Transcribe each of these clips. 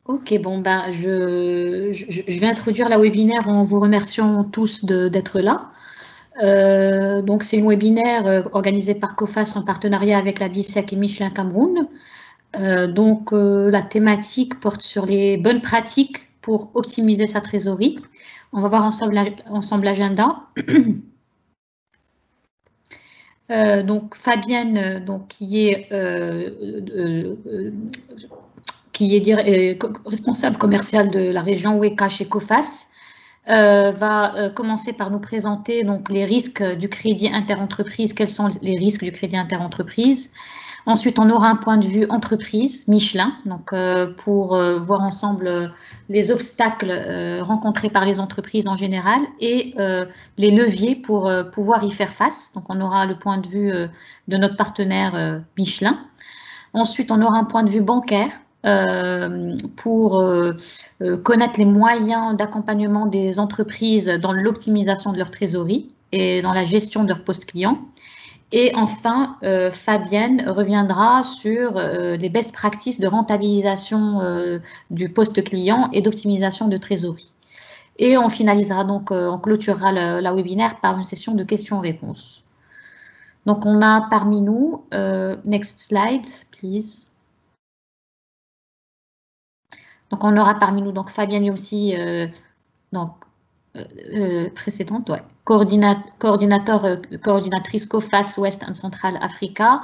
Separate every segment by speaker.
Speaker 1: Ok, bon, ben, je vais introduire la webinaire en vous remerciant tous d'être là. Donc, c'est une webinaire organisée par COFAS en partenariat avec la BICEC et Michelin Cameroun. La thématique porte sur les bonnes pratiques pour optimiser sa trésorerie. On va voir ensemble l'agenda. Fabienne, qui est responsable commercial de la région WECA chez COFAS, va commencer par nous présenter donc les risques du crédit interentreprise. Quels sont les risques du crédit interentreprise? Ensuite, on aura un point de vue entreprise, Michelin, donc pour voir ensemble les obstacles rencontrés par les entreprises en général et les leviers pour pouvoir y faire face. Donc, on aura le point de vue de notre partenaire Michelin. Ensuite, on aura un point de vue bancaire pour connaître les moyens d'accompagnement des entreprises dans l'optimisation de leur trésorerie et dans la gestion de leur poste client. Et enfin, Fabienne reviendra sur les best practices de rentabilisation du poste client et d'optimisation de trésorerie. Et on finalisera donc, on clôturera la webinaire par une session de questions-réponses. Donc, on a parmi nous, next slide, please. Donc, on aura parmi nous donc Fabienne aussi, précédente, ouais, coordinatrice COFAS West and Central Africa.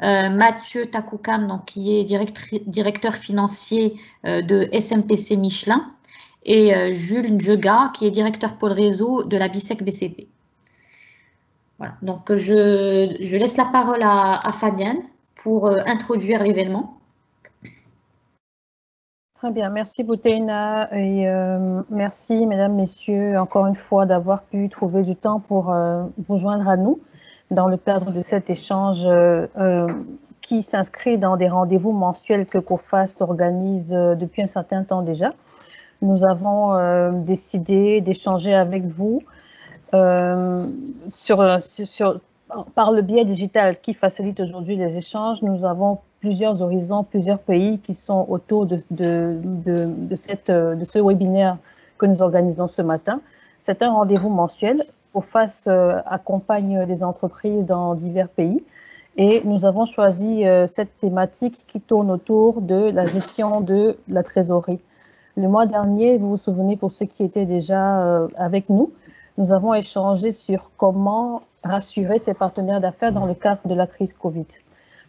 Speaker 1: Mathieu Takoukam, donc, qui est directeur financier de SMPC Michelin. Et Jules Njega, qui est directeur pôle réseau de la BICEC BCP. Voilà, donc je laisse la parole à Fabienne pour introduire l'événement.
Speaker 2: Très bien, merci Bouteina et merci mesdames, messieurs, encore une fois d'avoir pu trouver du temps pour vous joindre à nous dans le cadre de cet échange qui s'inscrit dans des rendez-vous mensuels que COFAS organise depuis un certain temps déjà. Nous avons décidé d'échanger avec vous par le biais digital qui facilite aujourd'hui les échanges. Nous avons plusieurs horizons, plusieurs pays qui sont autour de ce webinaire que nous organisons ce matin. C'est un rendez-vous mensuel. COFAS accompagne les entreprises dans divers pays et nous avons choisi cette thématique qui tourne autour de la gestion de la trésorerie. Le mois dernier, vous vous souvenez, pour ceux qui étaient déjà avec nous, nous avons échangé sur comment rassurer ses partenaires d'affaires dans le cadre de la crise Covid.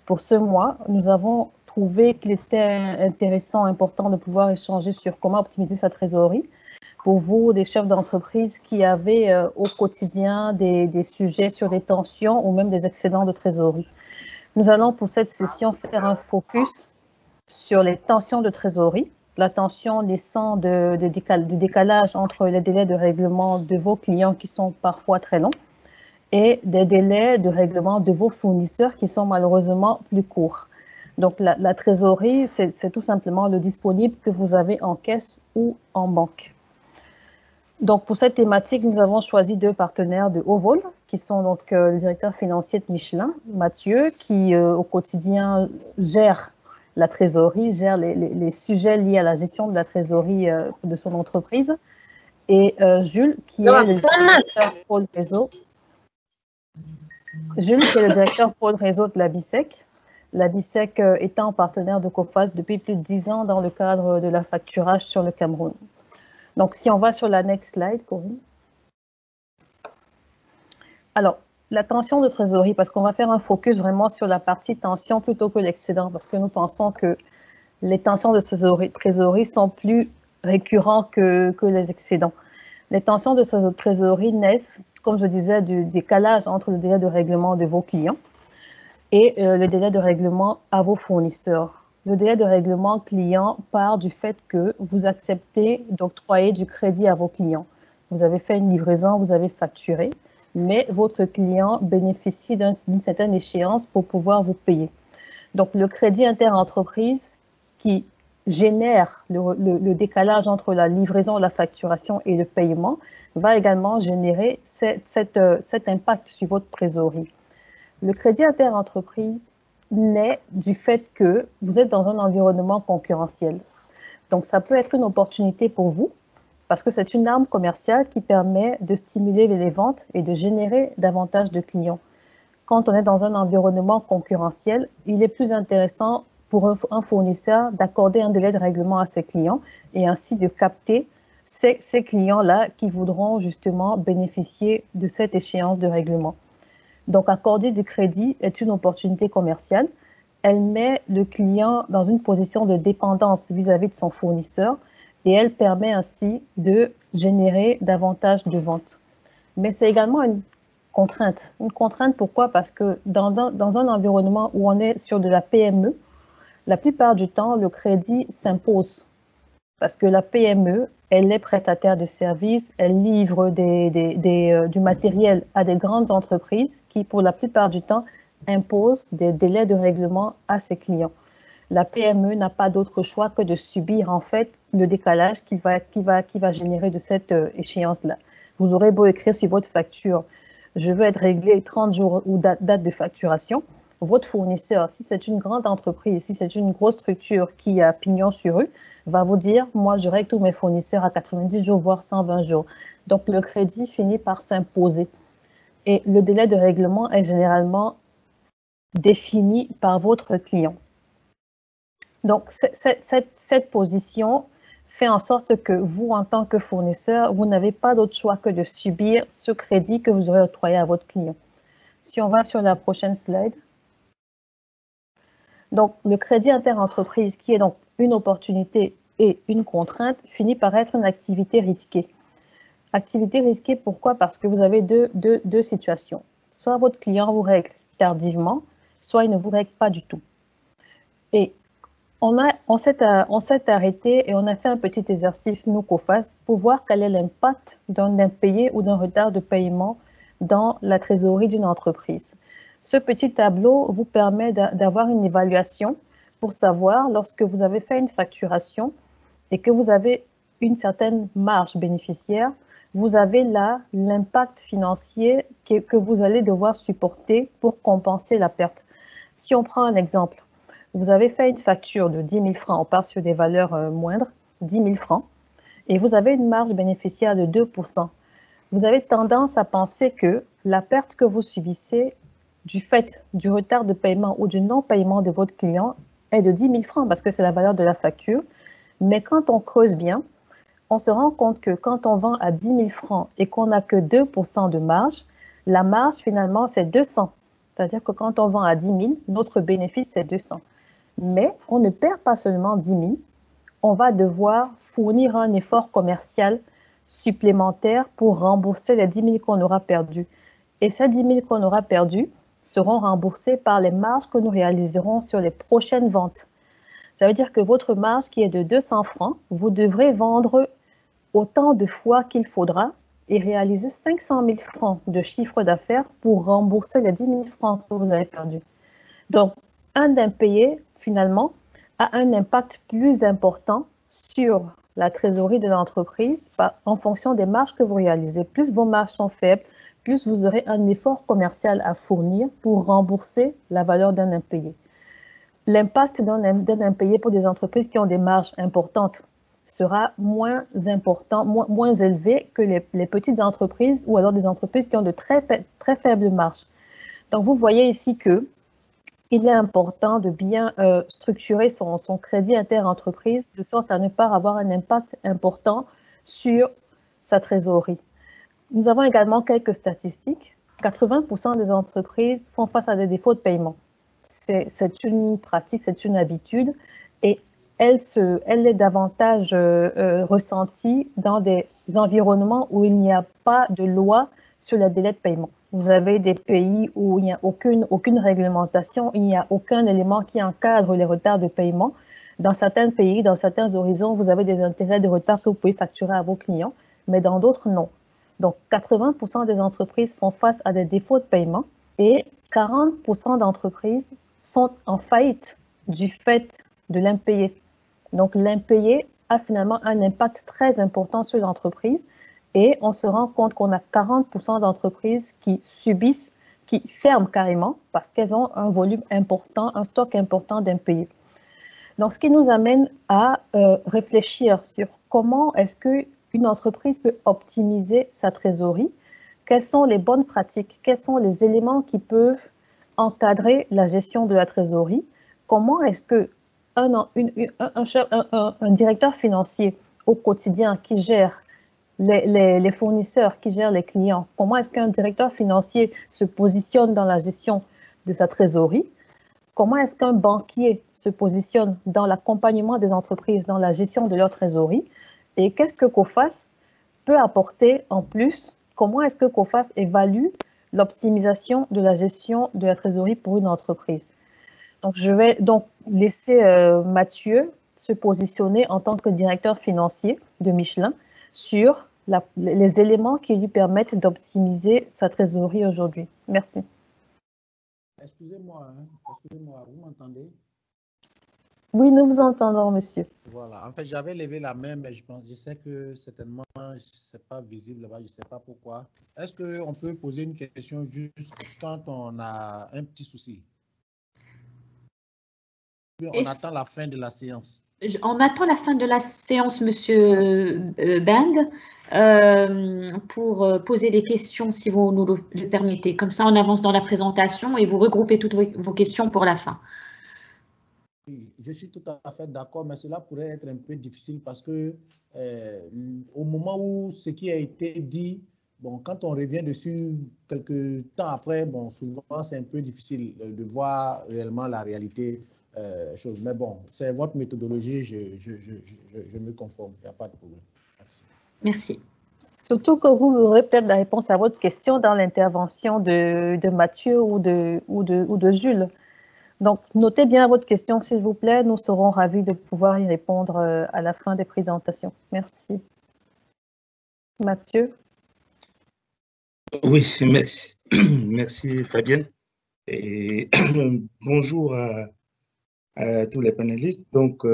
Speaker 2: Pour ce mois, nous avons trouvé qu'il était intéressant, important de pouvoir échanger sur comment optimiser sa trésorerie. Pour vous, des chefs d'entreprise qui avaient au quotidien des sujets sur des tensions ou même des excédents de trésorerie. Nous allons pour cette session faire un focus sur les tensions de trésorerie, la tension naissant du décalage entre les délais de règlement de vos clients qui sont parfois très longs et des délais de règlement de vos fournisseurs qui sont malheureusement plus courts. Donc, la trésorerie, c'est tout simplement le disponible que vous avez en caisse ou en banque. Donc, pour cette thématique, nous avons choisi deux partenaires de haut vol, qui sont donc le directeur financier de Michelin, Mathieu, qui au quotidien gère la trésorerie, gère les sujets liés à la gestion de la trésorerie de son entreprise, et Jules, qui est le directeur pôle réseau. Jules, qui est le directeur pôle réseau de la BICEC. La BICEC étant partenaire de COFAS depuis plus de 10 ans dans le cadre de la facturage sur le Cameroun. Donc, si on va sur la next slide, Corinne. Alors, la tension de trésorerie, parce qu'on va faire un focus vraiment sur la partie tension plutôt que l'excédent, parce que nous pensons que les tensions de trésorerie sont plus récurrents que les excédents. Les tensions de trésorerie naissent, comme je disais, du décalage entre le délai de règlement de vos clients et le délai de règlement à vos fournisseurs. Le délai de règlement client part du fait que vous acceptez d'octroyer du crédit à vos clients. Vous avez fait une livraison, vous avez facturé, mais votre client bénéficie d'une certaine échéance pour pouvoir vous payer. Donc, le crédit interentreprise qui génère le décalage entre la livraison, la facturation et le paiement va également générer cet impact sur votre trésorerie. Le crédit interentreprise naît du fait que vous êtes dans un environnement concurrentiel. Donc, ça peut être une opportunité pour vous parce que c'est une arme commerciale qui permet de stimuler les ventes et de générer davantage de clients. Quand on est dans un environnement concurrentiel, il est plus intéressant pour un fournisseur d'accorder un délai de règlement à ses clients et ainsi de capter ces clients-là qui voudront justement bénéficier de cette échéance de règlement. Donc, accorder du crédit est une opportunité commerciale. Elle met le client dans une position de dépendance vis-à-vis de son fournisseur et elle permet ainsi de générer davantage de ventes. Mais c'est également une contrainte. Une contrainte, pourquoi? Parce que dans un environnement où on est sur de la PME, la plupart du temps, le crédit s'impose. Parce que la PME, elle est prestataire de services, elle livre du matériel à des grandes entreprises qui, pour la plupart du temps, imposent des délais de règlement à ses clients. La PME n'a pas d'autre choix que de subir en fait le décalage qui va générer de cette échéance-là. Vous aurez beau écrire sur votre facture, je veux être réglé 30 jours ou date de facturation. Votre fournisseur, si c'est une grande entreprise, si c'est une grosse structure qui a pignon sur rue, va vous dire, moi, je règle tous mes fournisseurs à 90 jours, voire 120 jours. Donc, le crédit finit par s'imposer. Et le délai de règlement est généralement défini par votre client. Donc, cette position fait en sorte que vous, en tant que fournisseur, vous n'avez pas d'autre choix que de subir ce crédit que vous aurez octroyé à votre client. Si on va sur la prochaine slide. Donc, le crédit interentreprise, qui est donc une opportunité et une contrainte, finit par être une activité risquée. Activité risquée, pourquoi? Parce que vous avez deux situations. Soit votre client vous règle tardivement, soit il ne vous règle pas du tout. Et on s'est arrêté et on a fait un petit exercice, nous, COFAS, pour voir quel est l'impact d'un impayé ou d'un retard de paiement dans la trésorerie d'une entreprise. Ce petit tableau vous permet d'avoir une évaluation pour savoir, lorsque vous avez fait une facturation et que vous avez une certaine marge bénéficiaire, vous avez là l'impact financier que vous allez devoir supporter pour compenser la perte. Si on prend un exemple, vous avez fait une facture de 10 000 francs, on part sur des valeurs moindres, 10 000 francs, et vous avez une marge bénéficiaire de 2%. Vous avez tendance à penser que la perte que vous subissez du fait du retard de paiement ou du non-paiement de votre client est de 10 000 francs parce que c'est la valeur de la facture. Mais quand on creuse bien, on se rend compte que quand on vend à 10 000 francs et qu'on n'a que 2% de marge, la marge finalement c'est 200. C'est-à-dire que quand on vend à 10 000, notre bénéfice c'est 200. Mais on ne perd pas seulement 10 000, on va devoir fournir un effort commercial supplémentaire pour rembourser les 10 000 qu'on aura perdus. Et ces 10 000 qu'on aura perdus seront remboursés par les marges que nous réaliserons sur les prochaines ventes. Ça veut dire que votre marge qui est de 200 francs, vous devrez vendre autant de fois qu'il faudra et réaliser 500 000 francs de chiffre d'affaires pour rembourser les 10 000 francs que vous avez perdus. Donc, un impayé, finalement, a un impact plus important sur la trésorerie de l'entreprise en fonction des marges que vous réalisez. Plus vos marges sont faibles, plus vous aurez un effort commercial à fournir pour rembourser la valeur d'un impayé. L'impact d'un impayé pour des entreprises qui ont des marges importantes sera moins important, moins élevé que les petites entreprises ou alors des entreprises qui ont de très, très faibles marges. Donc, vous voyez ici que il est important de bien structurer son crédit interentreprise de sorte à ne pas avoir un impact important sur sa trésorerie. Nous avons également quelques statistiques. 80% des entreprises font face à des défauts de paiement. C'est une pratique, c'est une habitude et elle est davantage ressentie dans des environnements où il n'y a pas de loi sur le délai de paiement. Vous avez des pays où il n'y a aucune réglementation, il n'y a aucun élément qui encadre les retards de paiement. Dans certains pays, dans certains horizons, vous avez des intérêts de retard que vous pouvez facturer à vos clients, mais dans d'autres, non. Donc, 80% des entreprises font face à des défauts de paiement et 40% d'entreprises sont en faillite du fait de l'impayé. Donc, l'impayé a finalement un impact très important sur l'entreprise et on se rend compte qu'on a 40% d'entreprises qui subissent, qui ferment carrément parce qu'elles ont un volume important, un stock important d'impayés. Donc, ce qui nous amène à réfléchir sur comment est-ce qu'une entreprise peut optimiser sa trésorerie, quelles sont les bonnes pratiques, quels sont les éléments qui peuvent encadrer la gestion de la trésorerie, comment est-ce qu'un directeur financier au quotidien qui gère les fournisseurs, qui gèrent les clients, comment est-ce qu'un directeur financier se positionne dans la gestion de sa trésorerie, comment est-ce qu'un banquier se positionne dans l'accompagnement des entreprises, dans la gestion de leur trésorerie, et qu'est-ce que COFAS peut apporter en plus, comment est-ce que COFAS évalue l'optimisation de la gestion de la trésorerie pour une entreprise. Donc, je vais donc laisser Mathieu se positionner en tant que directeur financier de Michelin sur les éléments qui lui permettent d'optimiser sa trésorerie aujourd'hui. Merci.
Speaker 3: Excusez-moi, vous m'entendez?
Speaker 2: Oui, nous vous entendons, monsieur.
Speaker 3: Voilà, en fait, j'avais levé la main, mais je sais que certainement, ce n'est pas visible là-bas, je ne sais pas pourquoi. Est-ce qu'on peut poser une question juste quand on a un petit souci? On attend la fin de la séance.
Speaker 1: On attend la fin de la séance, monsieur Bang, pour poser des questions, si vous nous le permettez. Comme ça, on avance dans la présentation et vous regroupez toutes vos questions pour la fin.
Speaker 3: Oui, je suis tout à fait d'accord, mais cela pourrait être un peu difficile parce que au moment où ce qui a été dit, bon, quand on revient dessus quelques temps après, bon, souvent c'est un peu difficile de voir réellement la réalité. Chose. Mais bon, c'est votre méthodologie, je me conforme, il n'y a pas de problème.
Speaker 1: Merci.
Speaker 2: Surtout que vous aurez peut-être la réponse à votre question dans l'intervention de Mathieu ou de Jules. Donc, notez bien votre question, s'il vous plaît. Nous serons ravis de pouvoir y répondre à la fin des présentations. Merci. Mathieu?
Speaker 4: Oui, merci. Merci, Fabienne. Et bonjour à tous les panélistes. Donc,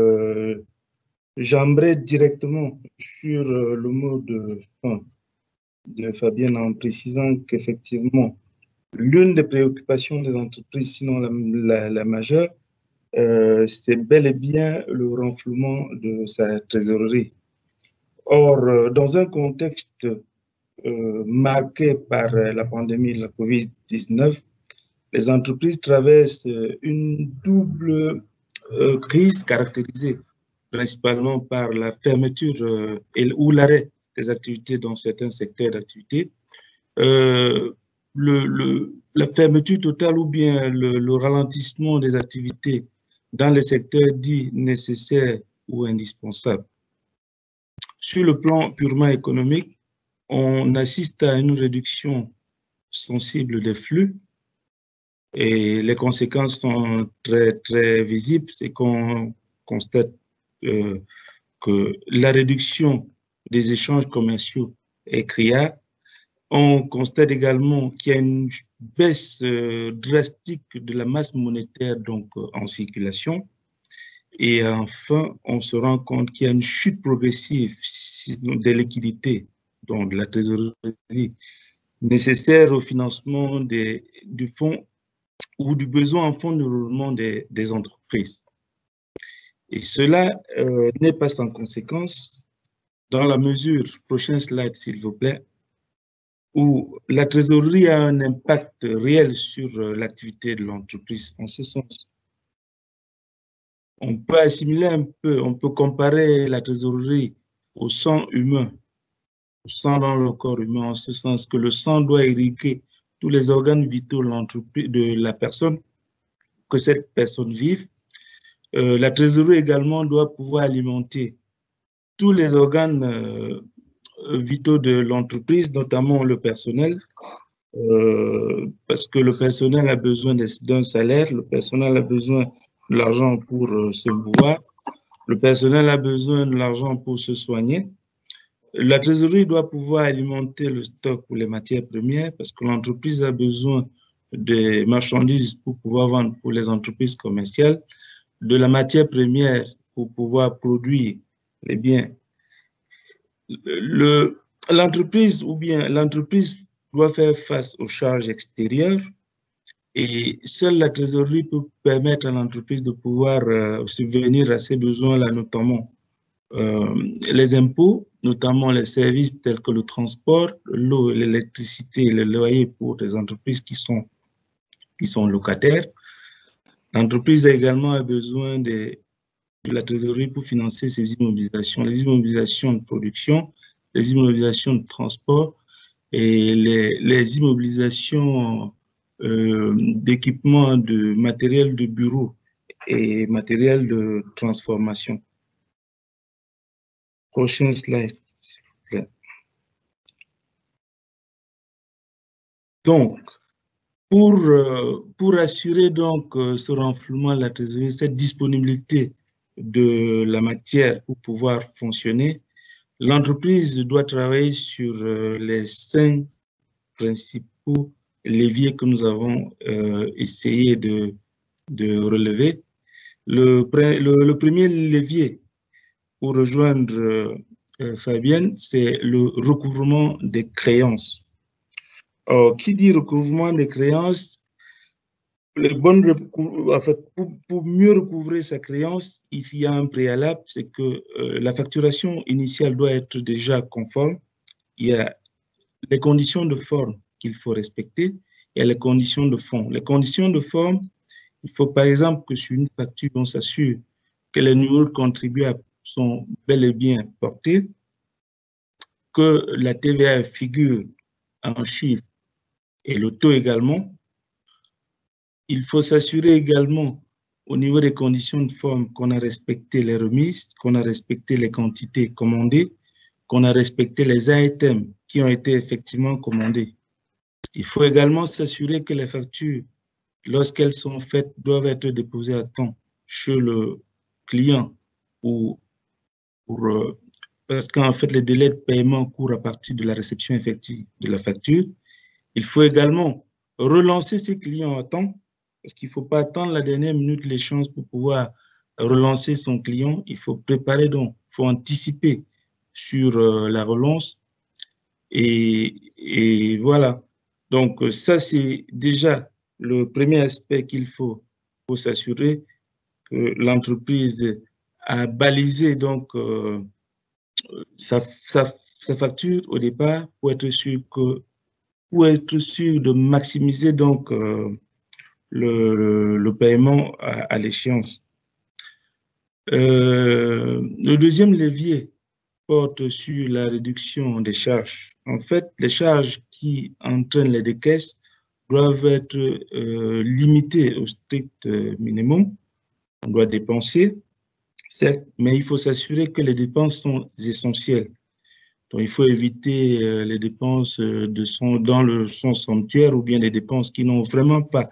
Speaker 4: j'aimerais directement sur le mot de Fabienne en précisant qu'effectivement, l'une des préoccupations des entreprises, sinon la majeure, c'est bel et bien le renflouement de sa trésorerie. Or, dans un contexte marqué par la pandémie de la COVID-19, les entreprises traversent une double crise caractérisée principalement par la fermeture ou l'arrêt des activités dans certains secteurs d'activité, la fermeture totale ou bien le ralentissement des activités dans les secteurs dits nécessaires ou indispensables. Sur le plan purement économique, on assiste à une réduction sensible des flux et les conséquences sont très, très visibles. C'est qu'on constate que la réduction des échanges commerciaux est criarde. On constate également qu'il y a une baisse drastique de la masse monétaire donc, en circulation. Et enfin, on se rend compte qu'il y a une chute progressive des liquidités, donc de la trésorerie nécessaire au financement du fonds ou du besoin en fonds de roulement des entreprises. Et cela n'est pas sans conséquence dans la mesure, prochain slide s'il vous plaît, où la trésorerie a un impact réel sur l'activité de l'entreprise. En ce sens, on peut assimiler un peu, on peut comparer la trésorerie au sang humain, au sang dans le corps humain, en ce sens que le sang doit irriguer tous les organes vitaux de la personne, que cette personne vive. La trésorerie également doit pouvoir alimenter tous les organes vitaux de l'entreprise, notamment le personnel, parce que le personnel a besoin d'un salaire, le personnel a besoin de l'argent pour se mouvoir, le personnel a besoin de l'argent pour se soigner. La trésorerie doit pouvoir alimenter le stock pour les matières premières parce que l'entreprise a besoin des marchandises pour pouvoir vendre pour les entreprises commerciales, de la matière première pour pouvoir produire les biens. L'entreprise doit faire face aux charges extérieures Et seule la trésorerie peut permettre à l'entreprise de pouvoir subvenir à ses besoins, là, notamment les impôts, notamment les services tels que le transport, l'eau, l'électricité, le loyer pour des entreprises qui sont locataires. L'entreprise a également besoin de la trésorerie pour financer ses immobilisations, les immobilisations de production, les immobilisations de transport et les immobilisations d'équipements de matériel de bureau et matériel de transformation. Prochain slide, s'il vous plaît. Donc, pour assurer donc ce renflouement de la trésorerie, cette disponibilité de la matière pour pouvoir fonctionner, l'entreprise doit travailler sur les 5 principaux leviers que nous avons essayé de relever. Le premier levier, pour rejoindre Fabienne, c'est le recouvrement des créances. Alors, qui dit recouvrement des créances, en fait, pour mieux recouvrer sa créance, il y a un préalable, c'est que la facturation initiale doit être déjà conforme. Il y a les conditions de forme qu'il faut respecter et les conditions de fond. Les conditions de forme, il faut par exemple que sur une facture, on s'assure que les numéros de contribuables sont bel et bien portés, que la TVA figure en chiffres et le taux également. Il faut s'assurer également au niveau des conditions de forme qu'on a respecté les remises, qu'on a respecté les quantités commandées, qu'on a respecté les items qui ont été effectivement commandés. Il faut également s'assurer que les factures, lorsqu'elles sont faites, doivent être déposées à temps chez le client parce qu'en fait, les délais de paiement courent à partir de la réception effective de la facture. Il faut également relancer ses clients à temps, parce qu'il ne faut pas attendre la dernière minute l'échange pour pouvoir relancer son client. Il faut préparer donc, il faut anticiper sur la relance. Et voilà. Donc, ça, c'est déjà le premier aspect qu'il faut s'assurer que l'entreprise a balisé donc sa facture au départ pour être sûr de maximiser donc le paiement à l'échéance. Le deuxième levier porte sur la réduction des charges. En fait, les charges qui entraînent les décaisses doivent être limitées au strict minimum. On doit dépenser, certes, mais il faut s'assurer que les dépenses sont essentielles. Donc, il faut éviter les dépenses dans le sens sanctuaire ou bien les dépenses qui n'ont vraiment pas,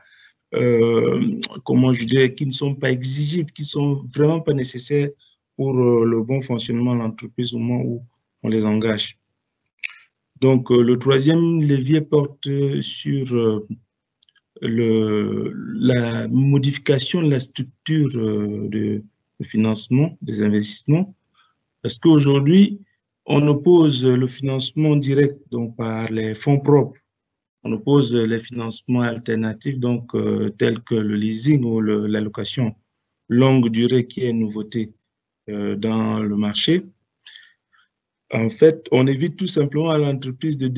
Speaker 4: comment je dirais, qui ne sont pas exigibles, qui ne sont vraiment pas nécessaires pour le bon fonctionnement de l'entreprise au moment où on les engage. Donc, le troisième levier porte sur la modification de la structure de financement des investissements, parce qu'aujourd'hui, on oppose le financement direct donc, par les fonds propres, on oppose les financements alternatifs donc, tels que le leasing ou la location longue durée qui est une nouveauté dans le marché. En fait, on évite tout simplement à l'entreprise de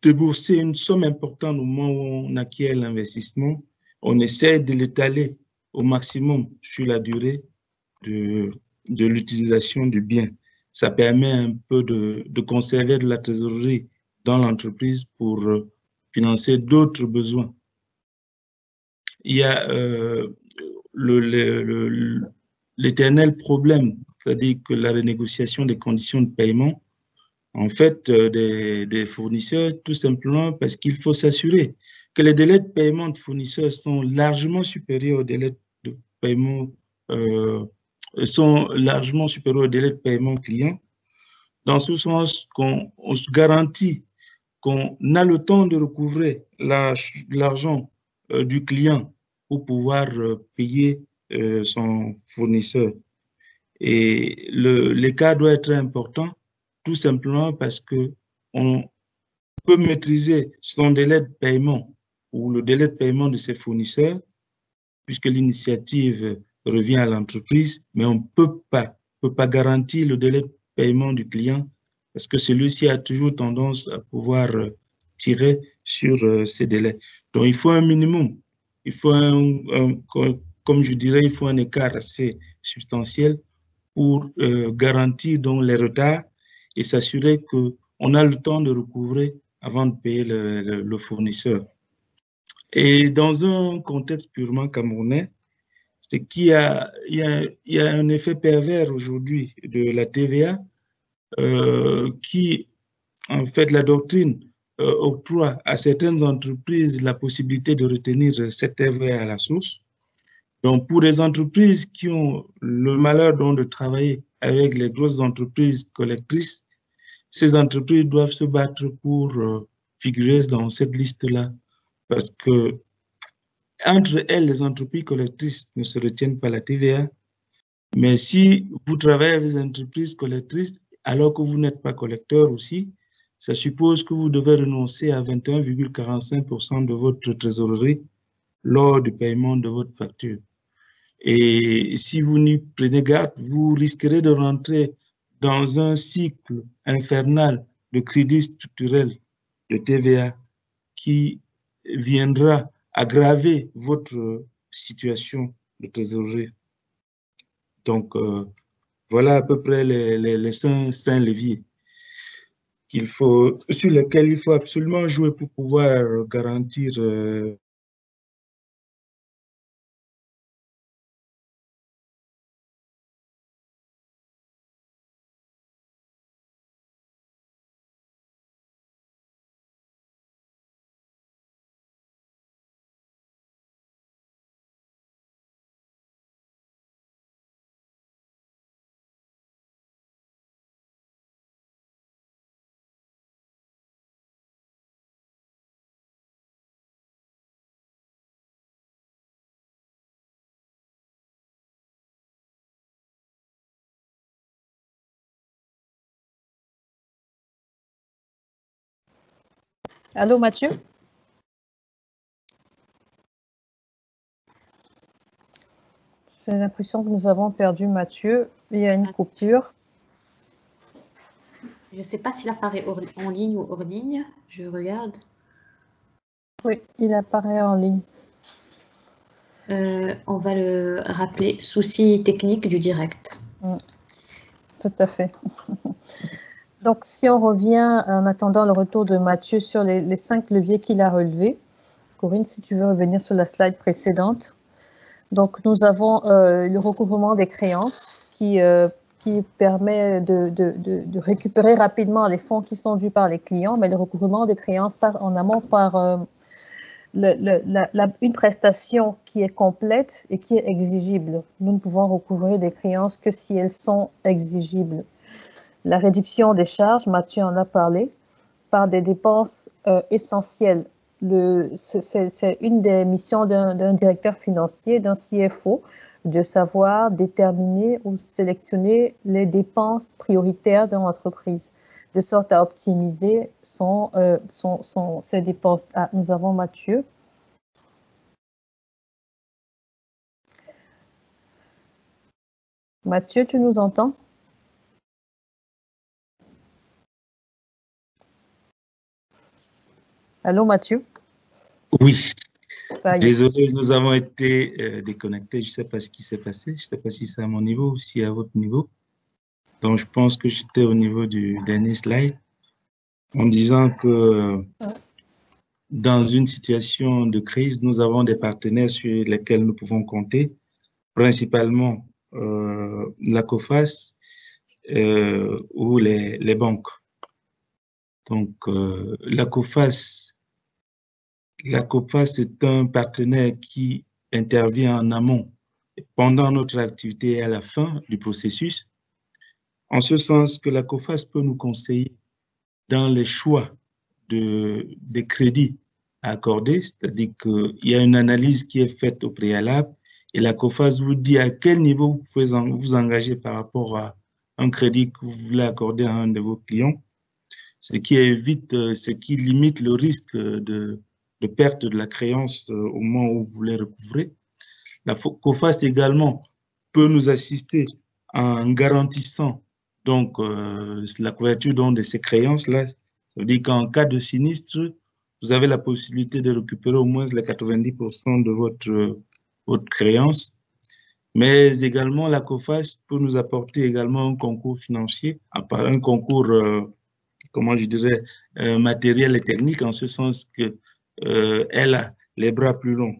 Speaker 4: débourser une somme importante au moment où on acquiert l'investissement. On essaie de l'étaler au maximum sur la durée de l'utilisation du bien. Ça permet un peu de conserver de la trésorerie dans l'entreprise pour financer d'autres besoins. Il y a l'éternel problème, c'est-à-dire que la renégociation des conditions de paiement, en fait, des fournisseurs, tout simplement parce qu'il faut s'assurer que les délais de paiement de fournisseurs sont largement supérieurs aux délais de paiement client, dans ce sens qu'on se garantit qu'on a le temps de recouvrer l'argent du client pour pouvoir payer son fournisseur. Et l'écart doit être important, tout simplement parce qu'on peut maîtriser son délai de paiement ou le délai de paiement de ses fournisseurs, puisque l'initiative revient à l'entreprise, mais on ne peut pas garantir le délai de paiement du client parce que celui-ci a toujours tendance à pouvoir tirer sur ces délais. Donc, il faut un minimum. Il faut comme je dirais, il faut un écart assez substantiel pour garantir donc les retards et s'assurer qu'on a le temps de recouvrer avant de payer le fournisseur. Et dans un contexte purement camerounais, c'est qu'il y a un effet pervers aujourd'hui de la TVA qui, en fait, la doctrine octroie à certaines entreprises la possibilité de retenir cette TVA à la source. Donc, pour les entreprises qui ont le malheur donc de travailler avec les grosses entreprises collectrices, ces entreprises doivent se battre pour figurer dans cette liste-là parce que entre elles, les entreprises collectrices ne se retiennent pas la TVA. Mais si vous travaillez avec des entreprises collectrices, alors que vous n'êtes pas collecteur aussi, ça suppose que vous devez renoncer à 21,45% de votre trésorerie lors du paiement de votre facture. Et si vous n'y prenez garde, vous risquerez de rentrer dans un cycle infernal de crédit structurel de TVA qui viendra aggraver votre situation de trésorerie. Donc, voilà à peu près les 5 leviers sur lesquels il faut absolument jouer pour pouvoir garantir
Speaker 2: Allô, Mathieu? J'ai l'impression que nous avons perdu Mathieu. Il y a une coupure.
Speaker 1: Je ne sais pas s'il apparaît en ligne ou hors ligne. Je regarde.
Speaker 2: Oui, il apparaît en ligne.
Speaker 1: On va le rappeler, souci technique du direct.
Speaker 2: Tout à fait. Donc, si on revient en attendant le retour de Mathieu sur les 5 leviers qu'il a relevés, Corinne, si tu veux revenir sur la slide précédente. Donc, nous avons le recouvrement des créances qui permet de récupérer rapidement les fonds qui sont dus par les clients, mais le recouvrement des créances passe en amont par une prestation qui est complète et qui est exigible. Nous ne pouvons recouvrer des créances que si elles sont exigibles. La réduction des charges, Mathieu en a parlé, par des dépenses essentielles. C'est une des missions d'un directeur financier, d'un CFO, de savoir déterminer ou sélectionner les dépenses prioritaires dans l'entreprise, de sorte à optimiser ses dépenses. Ah, nous avons Mathieu. Mathieu, tu nous entends? Allô, Mathieu?
Speaker 4: Oui. Désolé, nous avons été déconnectés. Je ne sais pas ce qui s'est passé. Je ne sais pas si c'est à mon niveau ou si c'est à votre niveau. Donc, je pense que j'étais au niveau du dernier slide en disant que dans une situation de crise, nous avons des partenaires sur lesquels nous pouvons compter, principalement la COFAS ou les banques. Donc, la COFAS est un partenaire qui intervient en amont pendant notre activité et à la fin du processus, en ce sens que la COFAS peut nous conseiller dans les choix des crédits à accorder, c'est-à-dire qu'il y a une analyse qui est faite au préalable et la COFAS vous dit à quel niveau vous pouvez vous engager par rapport à un crédit que vous voulez accorder à un de vos clients, ce qui limite le risque de de perte de la créance au moment où vous voulez recouvrer. La COFACE également peut nous assister en garantissant donc la couverture donc, de ces créances-là. Ça veut dire qu'en cas de sinistre, vous avez la possibilité de récupérer au moins les 90% de votre créance. Mais également, la COFACE peut nous apporter également un concours financier, un concours, comment je dirais, matériel et technique, en ce sens que elle a les bras plus longs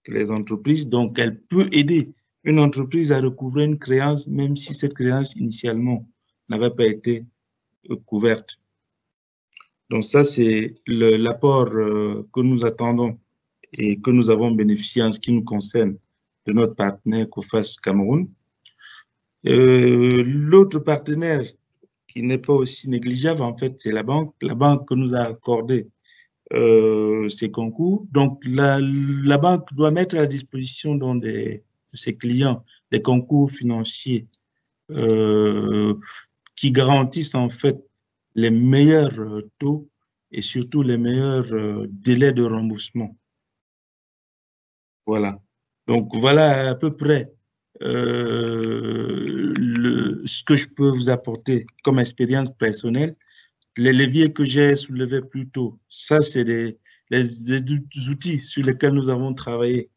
Speaker 4: que les entreprises, donc elle peut aider une entreprise à recouvrer une créance, même si cette créance initialement n'avait pas été couverte. Donc ça, c'est l'apport que nous attendons et que nous avons bénéficié en ce qui nous concerne de notre partenaire COFACE Cameroun. L'autre partenaire qui n'est pas aussi négligeable, en fait, c'est la banque que nous a accordé ces concours. Donc, la banque doit mettre à la disposition de ses clients des concours financiers qui garantissent en fait les meilleurs taux et surtout les meilleurs délais de remboursement. Voilà. Donc, voilà à peu près ce que je peux vous apporter comme expérience personnelle. Les leviers que j'ai soulevés plus tôt, ça, c'est les outils sur lesquels nous avons travaillé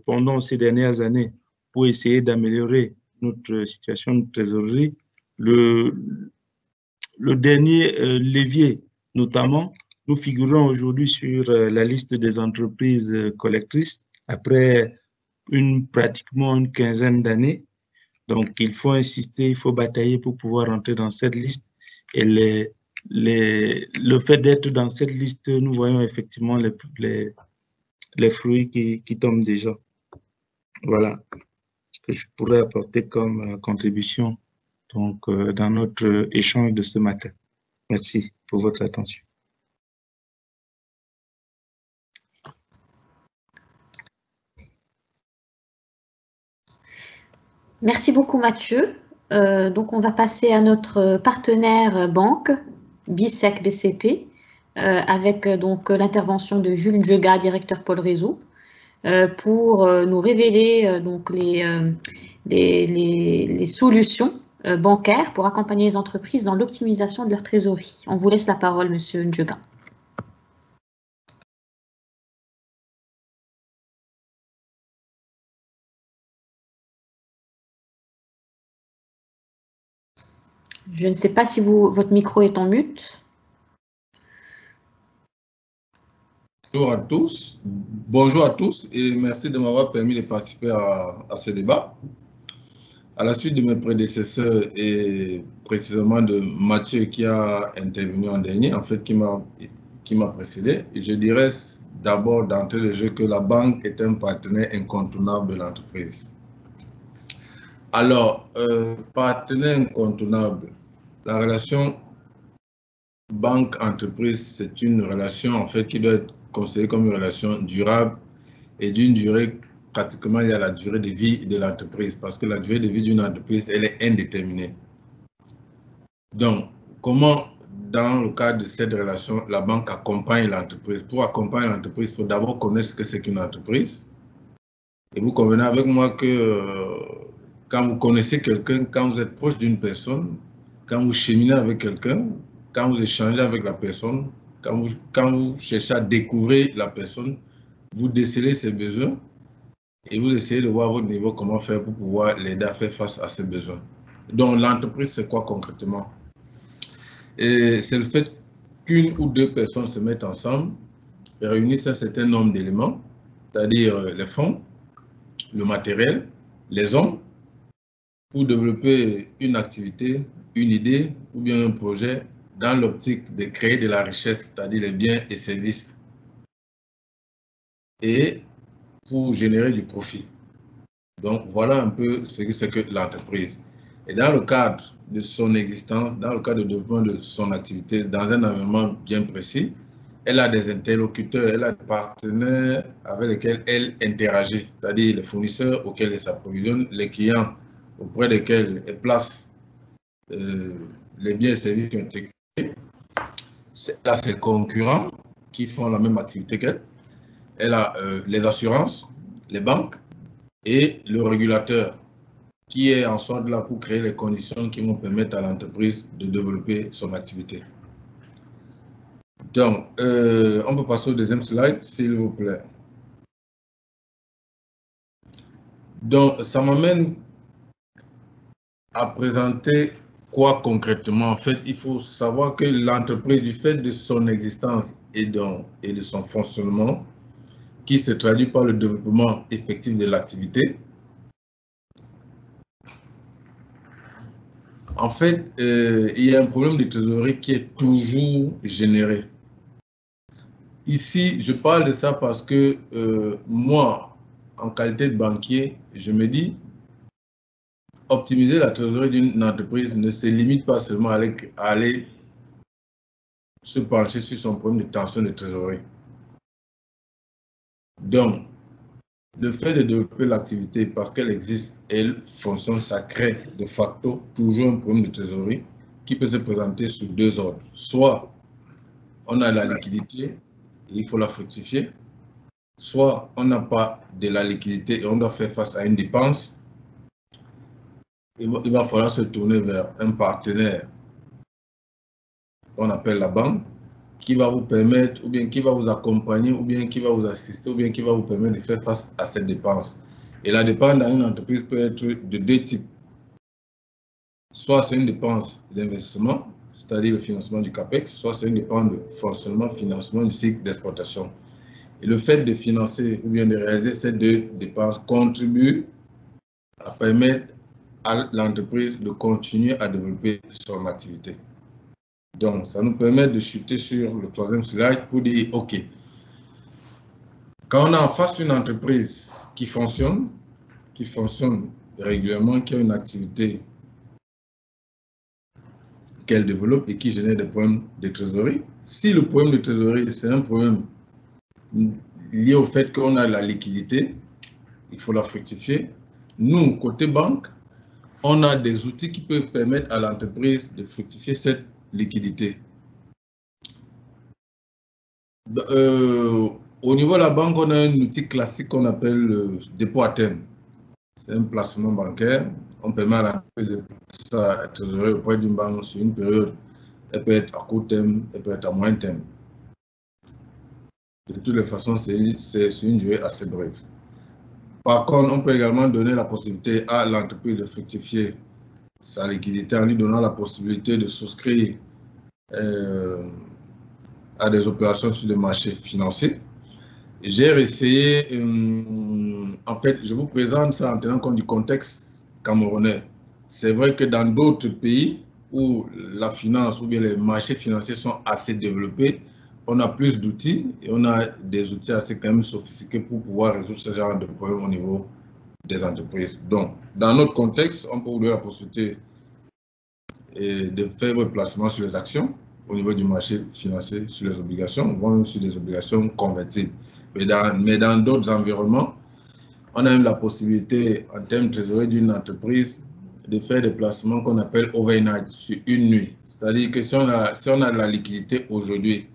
Speaker 4: pendant ces dernières années pour essayer d'améliorer notre situation de trésorerie. Le dernier levier, notamment, nous figurons aujourd'hui sur la liste des entreprises collectrices après pratiquement une quinzaine d'années. Donc, il faut insister, il faut batailler pour pouvoir entrer dans cette liste. Et le fait d'être dans cette liste, nous voyons effectivement les fruits qui tombent déjà. Voilà ce que je pourrais apporter comme contribution donc, dans notre échange de ce matin. Merci pour votre attention.
Speaker 1: Merci beaucoup Mathieu. Donc on va passer à notre partenaire banque, BISEC BCP, avec donc l'intervention de Jules Njega, directeur pôle réseau, pour nous révéler donc les solutions bancaires pour accompagner les entreprises dans l'optimisation de leur trésorerie. On vous laisse la parole, Monsieur Njega. Je ne sais pas si votre micro est en mute.
Speaker 5: Bonjour à tous. Bonjour à tous et merci de m'avoir permis de participer à ce débat. À la suite de mes prédécesseurs et précisément de Mathieu qui a intervenu en dernier, en fait qui m'a précédé, et je dirais d'abord d'entrée de jeu que la banque est un partenaire incontournable de l'entreprise. Alors, partenaire incontournable, la relation banque-entreprise, c'est une relation en fait qui doit être considérée comme une relation durable et d'une durée pratiquement il y a la durée de vie de l'entreprise parce que la durée de vie d'une entreprise, elle est indéterminée. Donc, comment dans le cadre de cette relation, la banque accompagne l'entreprise? Pour accompagner l'entreprise, il faut d'abord connaître ce que c'est qu'une entreprise. Et vous convenez avec moi que quand vous connaissez quelqu'un, quand vous êtes proche d'une personne, quand vous cheminez avec quelqu'un, quand vous échangez avec la personne, quand vous cherchez à découvrir la personne, vous décelez ses besoins et vous essayez de voir à votre niveau comment faire pour pouvoir l'aider à faire face à ses besoins. Donc l'entreprise, c'est quoi concrètement? Et c'est le fait qu'une ou deux personnes se mettent ensemble et réunissent un certain nombre d'éléments, c'est-à-dire les fonds, le matériel, les hommes, pour développer une activité, une idée ou bien un projet dans l'optique de créer de la richesse, c'est-à-dire les biens et services, et pour générer du profit. Donc voilà un peu ce que c'est que l'entreprise. Et dans le cadre de son existence, dans le cadre de développement de son activité, dans un environnement bien précis, elle a des interlocuteurs, elle a des partenaires avec lesquels elle interagit, c'est-à-dire les fournisseurs auxquels elle s'approvisionne, les clients auprès desquels elle place les biens et services qui ont été créés. Là, c'est le concurrent qui font la même activité qu'elle. Elle a les assurances, les banques et le régulateur qui est en sorte là pour créer les conditions qui vont permettre à l'entreprise de développer son activité. Donc, on peut passer au deuxième slide, s'il vous plaît. Donc, ça m'amène à présenter quoi concrètement. En fait, il faut savoir que l'entreprise, du fait de son existence et de son fonctionnement, qui se traduit par le développement effectif de l'activité, en fait, il y a un problème de trésorerie qui est toujours généré. Ici, je parle de ça parce que moi, en qualité de banquier, je me dis, optimiser la trésorerie d'une entreprise ne se limite pas seulement à aller se pencher sur son problème de tension de trésorerie. Donc, le fait de développer l'activité parce qu'elle existe, elle fonctionne, ça crée de facto toujours un problème de trésorerie qui peut se présenter sous deux ordres. Soit on a la liquidité et il faut la fructifier, soit on n'a pas de la liquidité et on doit faire face à une dépense. Il va falloir se tourner vers un partenaire qu'on appelle la banque, qui va vous permettre, ou bien qui va vous accompagner, ou bien qui va vous assister, ou bien qui va vous permettre de faire face à cette dépense. Et la dépense dans une entreprise peut être de deux types. Soit c'est une dépense d'investissement, c'est-à-dire le financement du CAPEX, soit c'est une dépense de fonctionnement, financement du cycle d'exploitation. Et le fait de financer ou bien de réaliser ces deux dépenses contribue à permettre à l'entreprise de continuer à développer son activité. Donc, ça nous permet de chuter sur le troisième slide pour dire, OK, quand on a en face une entreprise qui fonctionne régulièrement, qui a une activité qu'elle développe et qui génère des problèmes de trésorerie, si le problème de trésorerie, c'est un problème lié au fait qu'on a la liquidité, il faut la fructifier. Nous, côté banque, on a des outils qui peuvent permettre à l'entreprise de fructifier cette liquidité. Au niveau de la banque, on a un outil classique qu'on appelle le dépôt à terme. C'est un placement bancaire. On permet à l'entreprise de placer sa trésorerie auprès d'une banque sur une période. Elle peut être à court terme, elle peut être à moyen terme. De toutes les façons, c'est sur une durée assez brève. Par contre, on peut également donner la possibilité à l'entreprise de fructifier sa liquidité en lui donnant la possibilité de souscrire à des opérations sur les marchés financiers. J'ai essayé, en fait, je vous présente ça en tenant compte du contexte camerounais. C'est vrai que dans d'autres pays où la finance ou bien les marchés financiers sont assez développés, on a plus d'outils et on a des outils assez quand même sophistiqués pour pouvoir résoudre ce genre de problème au niveau des entreprises. Donc, dans notre contexte, on peut vous donner la possibilité de faire vos placements sur les actions au niveau du marché financier, sur les obligations, voire même sur des obligations convertibles. Mais dans d'autres environnements, on a même la possibilité, en termes de trésorerie d'une entreprise, de faire des placements qu'on appelle overnight, sur une nuit. C'est-à-dire que si on a de la liquidité aujourd'hui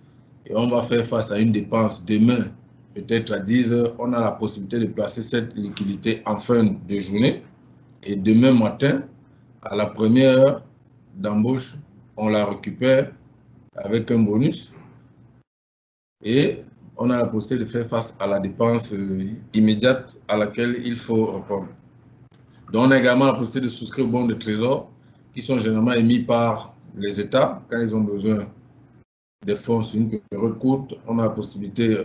Speaker 5: et on va faire face à une dépense demain, peut-être à 10 heures, on a la possibilité de placer cette liquidité en fin de journée. Et demain matin, à la première heure d'embauche, on la récupère avec un bonus. Et on a la possibilité de faire face à la dépense immédiate à laquelle il faut répondre. Donc, on a également la possibilité de souscrire aux bons de trésor qui sont généralement émis par les États quand ils ont besoin des fonds sur une période courte. On a la possibilité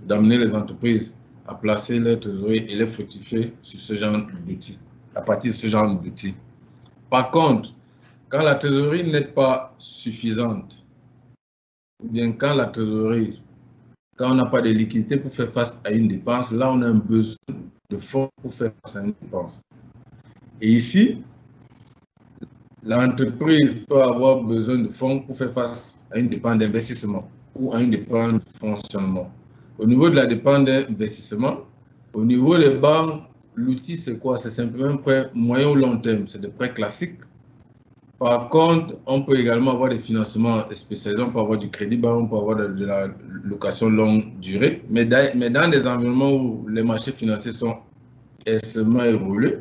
Speaker 5: d'amener les entreprises à placer leurs trésoreries et les fructifier sur ce genre d'outils, à partir de ce genre d'outils. Par contre, quand la trésorerie n'est pas suffisante, ou bien quand la trésorerie, quand on n'a pas de liquidité pour faire face à une dépense, là on a un besoin de fonds pour faire face à une dépense. Et ici, l'entreprise peut avoir besoin de fonds pour faire face à une dépense d'investissement ou à une dépense de fonctionnement. Au niveau de la dépense d'investissement, au niveau des banques, l'outil c'est quoi? C'est simplement un prêt moyen ou long terme. C'est des prêts classiques Par contre, on peut également avoir des financements spécialisés, on peut avoir du crédit bas, on peut avoir de la location longue durée, mais dans des environnements où les marchés financiers sont extrêmement évolués,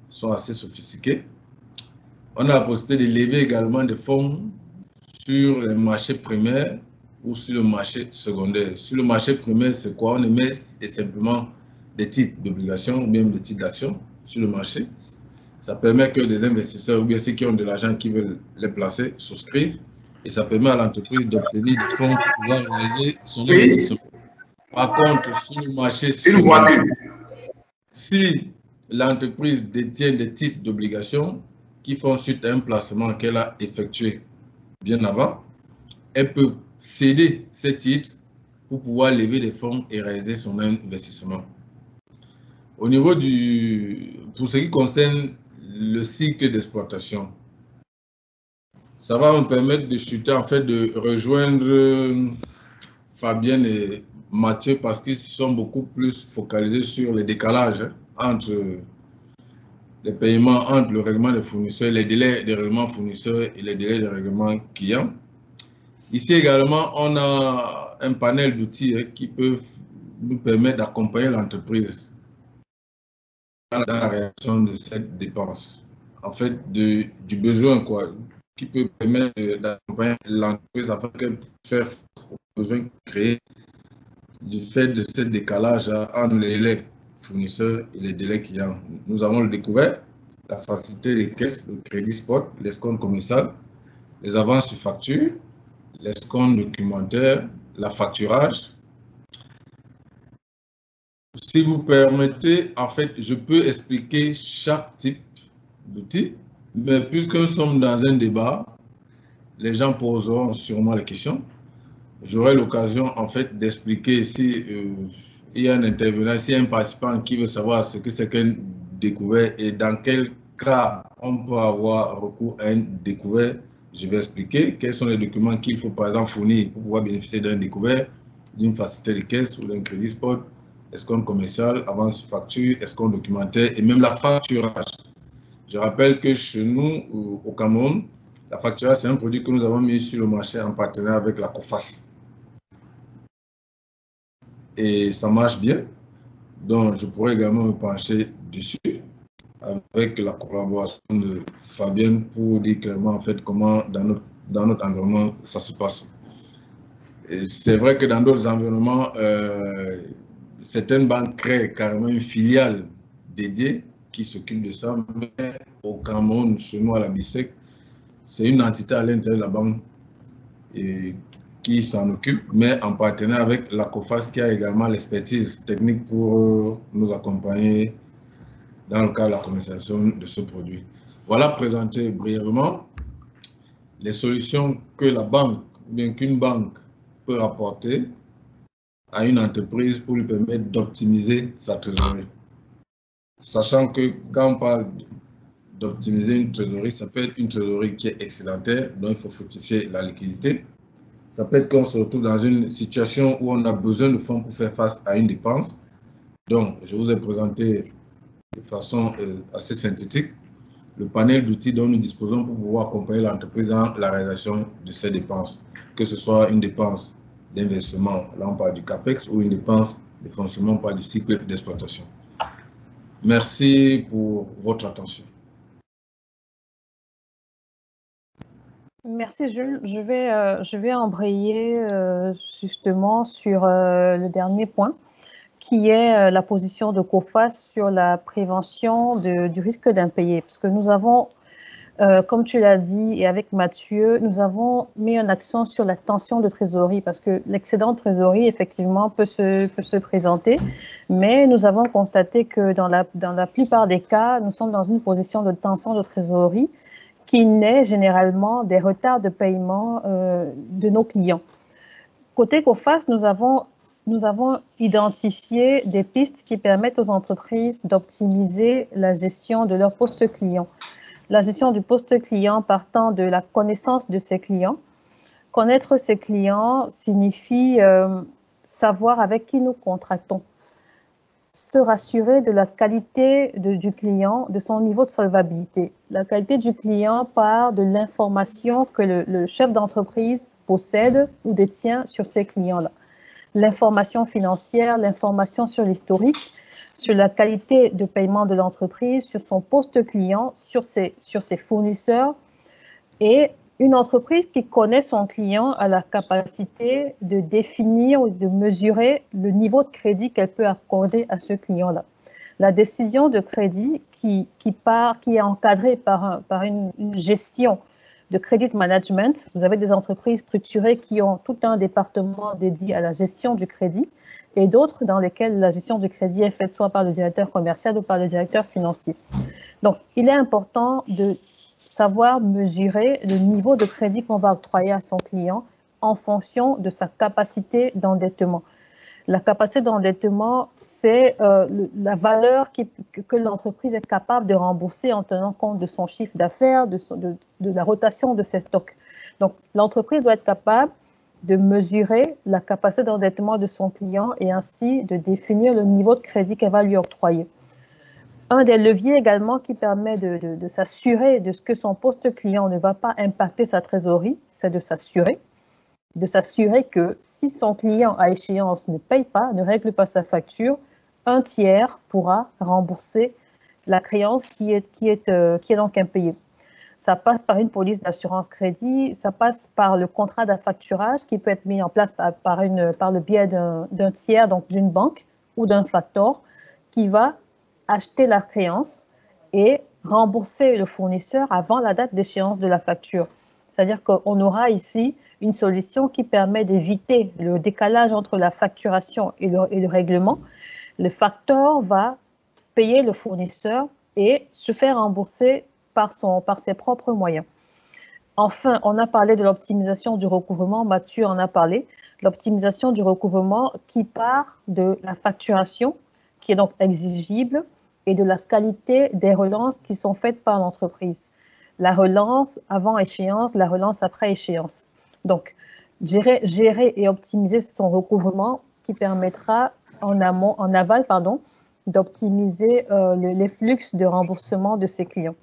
Speaker 5: sont assez sophistiqués, on a la possibilité de lever également des fonds sur les marchés primaires ou sur le marché secondaire. Sur le marché primaire, c'est quoi? On émet simplement des titres d'obligation ou bien des titres d'action sur le marché. Ça permet que des investisseurs ou bien ceux qui ont de l'argent qui veulent les placer souscrivent et ça permet à l'entreprise d'obtenir des fonds pour pouvoir réaliser son investissement. Par contre, sur le marché secondaire, si l'entreprise détient des titres d'obligation qui font suite à un placement qu'elle a effectué bien avant, elle peut céder ces titres pour pouvoir lever des fonds et réaliser son investissement. Au niveau pour ce qui concerne le cycle d'exploitation, ça va me permettre de chuter, en fait, de rejoindre Fabienne et Mathieu parce qu'ils sont beaucoup plus focalisés sur les décalages entre les paiements, entre le règlement des fournisseurs, les délais de règlement fournisseurs et les délais de règlement clients. Ici également, on a un panel d'outils qui peuvent nous permettre d'accompagner l'entreprise dans la réaction de cette dépense. En fait, du besoin, quoi, qui peut permettre d'accompagner l'entreprise afin qu'elle puisse faire aux besoins créés du fait de ce décalage entre les délais fournisseurs et les délais clients. Nous avons le découvert, la facilité des caisses, le crédit spot, l'escompte commercial, les avances sur facture, l'escompte documentaire, la facturage. Si vous permettez, en fait, je peux expliquer chaque type d'outil, mais puisque nous sommes dans un débat, les gens poseront sûrement les questions. J'aurai l'occasion, en fait, d'expliquer si il y a un intervenant, s'il y a un participant qui veut savoir ce que c'est qu'un découvert et dans quel cas on peut avoir recours à un découvert. Je vais expliquer quels sont les documents qu'il faut, par exemple, fournir pour pouvoir bénéficier d'un découvert, d'une facilité de caisse ou d'un crédit spot, escompte commercial, avance sur facture, escompte documentaire et même la facturage. Je rappelle que chez nous, au Cameroun, la facturage, c'est un produit que nous avons mis sur le marché en partenariat avec la COFAS. Et ça marche bien. Donc, je pourrais également me pencher dessus avec la collaboration de Fabienne pour dire clairement, en fait, comment dans notre environnement, ça se passe. C'est vrai que dans d'autres environnements, certaines banques créent carrément une filiale dédiée qui s'occupe de ça, mais au Cameroun, chez nous à la BICEC, c'est une entité à l'intérieur de la banque qui s'en occupe, mais en partenariat avec la COFAS qui a également l'expertise technique pour nous accompagner dans le cadre de la commercialisation de ce produit. Voilà présenté brièvement les solutions que la banque, ou bien qu'une banque peut apporter à une entreprise pour lui permettre d'optimiser sa trésorerie. Sachant que quand on parle d'optimiser une trésorerie, ça peut être une trésorerie qui est excédentaire, donc il faut fructifier la liquidité. Ça peut être qu'on se retrouve dans une situation où on a besoin de fonds pour faire face à une dépense. Donc, je vous ai présenté de façon assez synthétique le panel d'outils dont nous disposons pour pouvoir accompagner l'entreprise dans la réalisation de ces dépenses, que ce soit une dépense d'investissement, là on parle du CAPEX, ou une dépense de fonctionnement par du cycle d'exploitation. Merci pour votre attention.
Speaker 2: Merci Jules. Je vais embrayer justement sur le dernier point, qui est la position de COFAS sur la prévention du risque d'impayé. Parce que nous avons, comme tu l'as dit, et avec Mathieu, nous avons mis un accent sur la tension de trésorerie, parce que l'excédent de trésorerie, effectivement, peut se présenter, mais nous avons constaté que dans la plupart des cas, nous sommes dans une position de tension de trésorerie qui naît généralement des retards de paiement de nos clients. Côté COFAS, nous avons identifié des pistes qui permettent aux entreprises d'optimiser la gestion de leur poste client. La gestion du poste client partant de la connaissance de ses clients. Connaître ses clients signifie savoir avec qui nous contractons. se rassurer de la qualité du client, de son niveau de solvabilité. La qualité du client part de l'information que le chef d'entreprise possède ou détient sur ses clients-là. L'information financière, l'information sur l'historique, sur la qualité de paiement de l'entreprise, sur son poste client, sur ses fournisseurs. Et une entreprise qui connaît son client a la capacité de définir ou de mesurer le niveau de crédit qu'elle peut accorder à ce client-là. La décision de crédit qui est encadrée par une gestion de credit management. Vous avez des entreprises structurées qui ont tout un département dédié à la gestion du crédit et d'autres dans lesquelles la gestion du crédit est faite soit par le directeur commercial ou par le directeur financier. Donc, il est important de savoir mesurer le niveau de crédit qu'on va octroyer à son client en fonction de sa capacité d'endettement. La capacité d'endettement, c'est la valeur que l'entreprise est capable de rembourser en tenant compte de son chiffre d'affaires, de la rotation de ses stocks. Donc, l'entreprise doit être capable de mesurer la capacité d'endettement de son client et ainsi de définir le niveau de crédit qu'elle va lui octroyer. Un des leviers également qui permet de s'assurer de ce que son poste client ne va pas impacter sa trésorerie, c'est de s'assurer que si son client à échéance ne paye pas, ne règle pas sa facture, un tiers pourra rembourser la créance qui est donc impayée. Ça passe par une police d'assurance crédit, ça passe par le contrat d'affacturage qui peut être mis en place par le biais d'un tiers, donc d'une banque ou d'un factor, qui va acheter la créance et rembourser le fournisseur avant la date d'échéance de la facture. C'est-à-dire qu'on aura ici une solution qui permet d'éviter le décalage entre la facturation et le règlement. Le facteur va payer le fournisseur et se faire rembourser par ses propres moyens. Enfin, on a parlé de l'optimisation du recouvrement, Mathieu en a parlé, l'optimisation du recouvrement qui part de la facturation, qui est donc exigible, et de la qualité des relances qui sont faites par l'entreprise. La relance avant échéance, la relance après échéance. Donc, gérer et optimiser son recouvrement qui permettra en aval, d'optimiser les flux de remboursement de ses clients.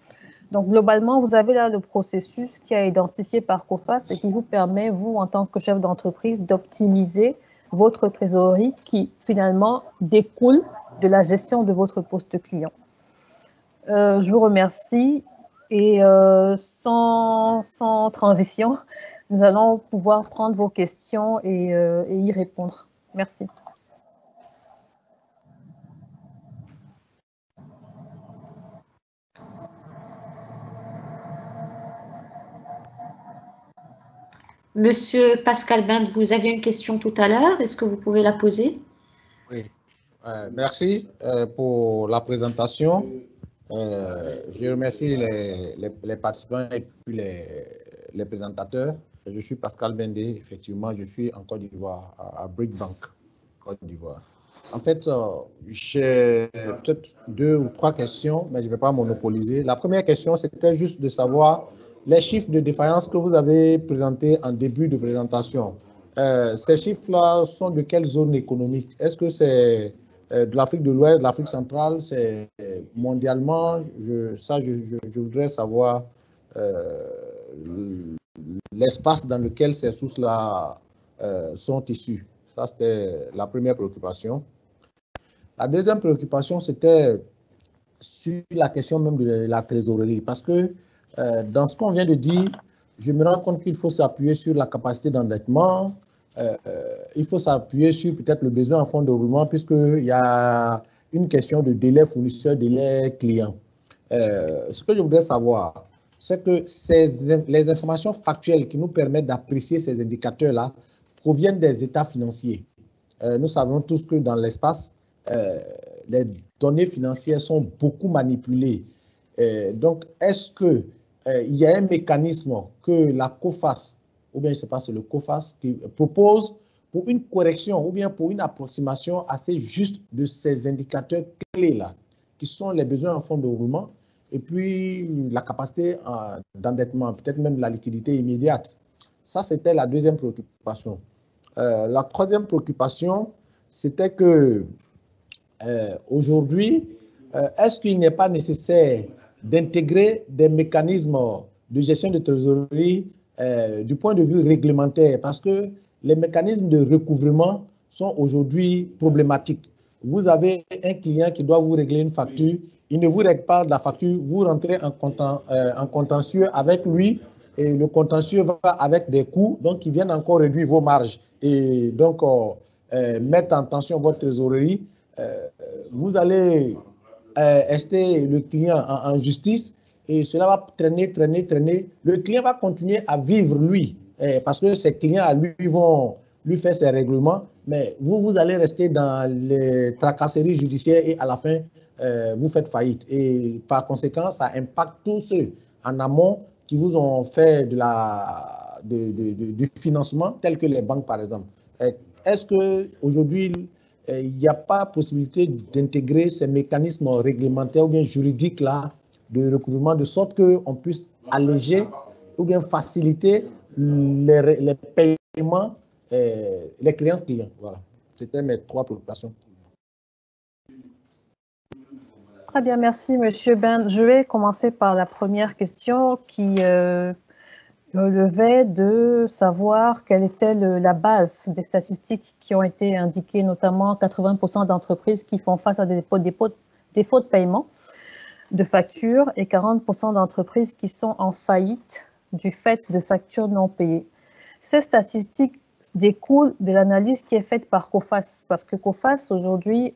Speaker 2: Donc, globalement, vous avez là le processus qui est identifié par COFAS et qui vous permet, vous, en tant que chef d'entreprise, d'optimiser votre trésorerie qui, finalement, découle de la gestion de votre poste client. Je vous remercie et sans transition, nous allons pouvoir prendre vos questions et y répondre. Merci.
Speaker 1: Monsieur Pascal Binde, vous aviez une question tout à l'heure. Est-ce que vous pouvez la poser?
Speaker 3: Oui. Merci pour la présentation. Je remercie les participants et puis les présentateurs. Je suis Pascal Binde, effectivement, je suis en Côte d'Ivoire, à Brickbank, Côte d'Ivoire. En fait, j'ai peut-être 2 ou 3 questions, mais je ne vais pas monopoliser. La première question, c'était juste de savoir les chiffres de défaillance que vous avez présentés en début de présentation. Ces chiffres-là sont de quelle zone économique? Est-ce que c'est de l'Afrique de l'Ouest, de l'Afrique centrale, c'est mondialement? Je voudrais savoir l'espace dans lequel ces sources-là sont issues. Ça, c'était la première préoccupation. La deuxième préoccupation, c'était sur la question même de la trésorerie, parce que dans ce qu'on vient de dire, je me rends compte qu'il faut s'appuyer sur la capacité d'endettement, il faut s'appuyer sur peut-être le besoin en fonds de roulement, puisqu'il y a une question de délai fournisseur, délai client. Ce que je voudrais savoir, c'est que les informations factuelles qui nous permettent d'apprécier ces indicateurs-là proviennent des états financiers. Nous savons tous que dans l'espace, les données financières sont beaucoup manipulées. Donc, est-ce qu'il y a un mécanisme que la COFAS, ou bien je ne sais pas si c'est le COFAS, qui propose pour une correction ou bien pour une approximation assez juste de ces indicateurs clés-là, qui sont les besoins en fonds de roulement et puis la capacité d'endettement, peut-être même la liquidité immédiate. Ça, c'était la deuxième préoccupation. La troisième préoccupation, c'était que Aujourd'hui, est-ce qu'il n'est pas nécessaire d'intégrer des mécanismes de gestion de trésorerie du point de vue réglementaire? Parce que les mécanismes de recouvrement sont aujourd'hui problématiques. Vous avez un client qui doit vous régler une facture, il ne vous règle pas de la facture, vous rentrez en contentieux avec lui et le contentieux va avec des coûts, donc ils viennent encore réduire vos marges et donc mettre en tension votre trésorerie. Vous allez acheter le client en justice et cela va traîner. Le client va continuer à vivre, lui, parce que ses clients à lui vont lui faire ses règlements, mais vous allez rester dans les tracasseries judiciaires et à la fin, vous faites faillite. Et par conséquent, ça impacte tous ceux en amont qui vous ont fait du financement, tel que les banques, par exemple. Est-ce qu'aujourd'hui, il n'y a pas possibilité d'intégrer ces mécanismes réglementaires ou bien juridiques là, de recouvrement, de sorte qu'on puisse alléger ou bien faciliter les paiements, les créances clients? Voilà, c'était mes 3 préoccupations.
Speaker 2: Très bien, merci Monsieur Ben. Je vais commencer par la première question qui relevait de savoir quelle était la base des statistiques qui ont été indiquées, notamment 80% d'entreprises qui font face à des défauts de paiement de factures et 40% d'entreprises qui sont en faillite du fait de factures non payées. Ces statistiques découlent de l'analyse qui est faite par COFAS, parce que COFAS aujourd'hui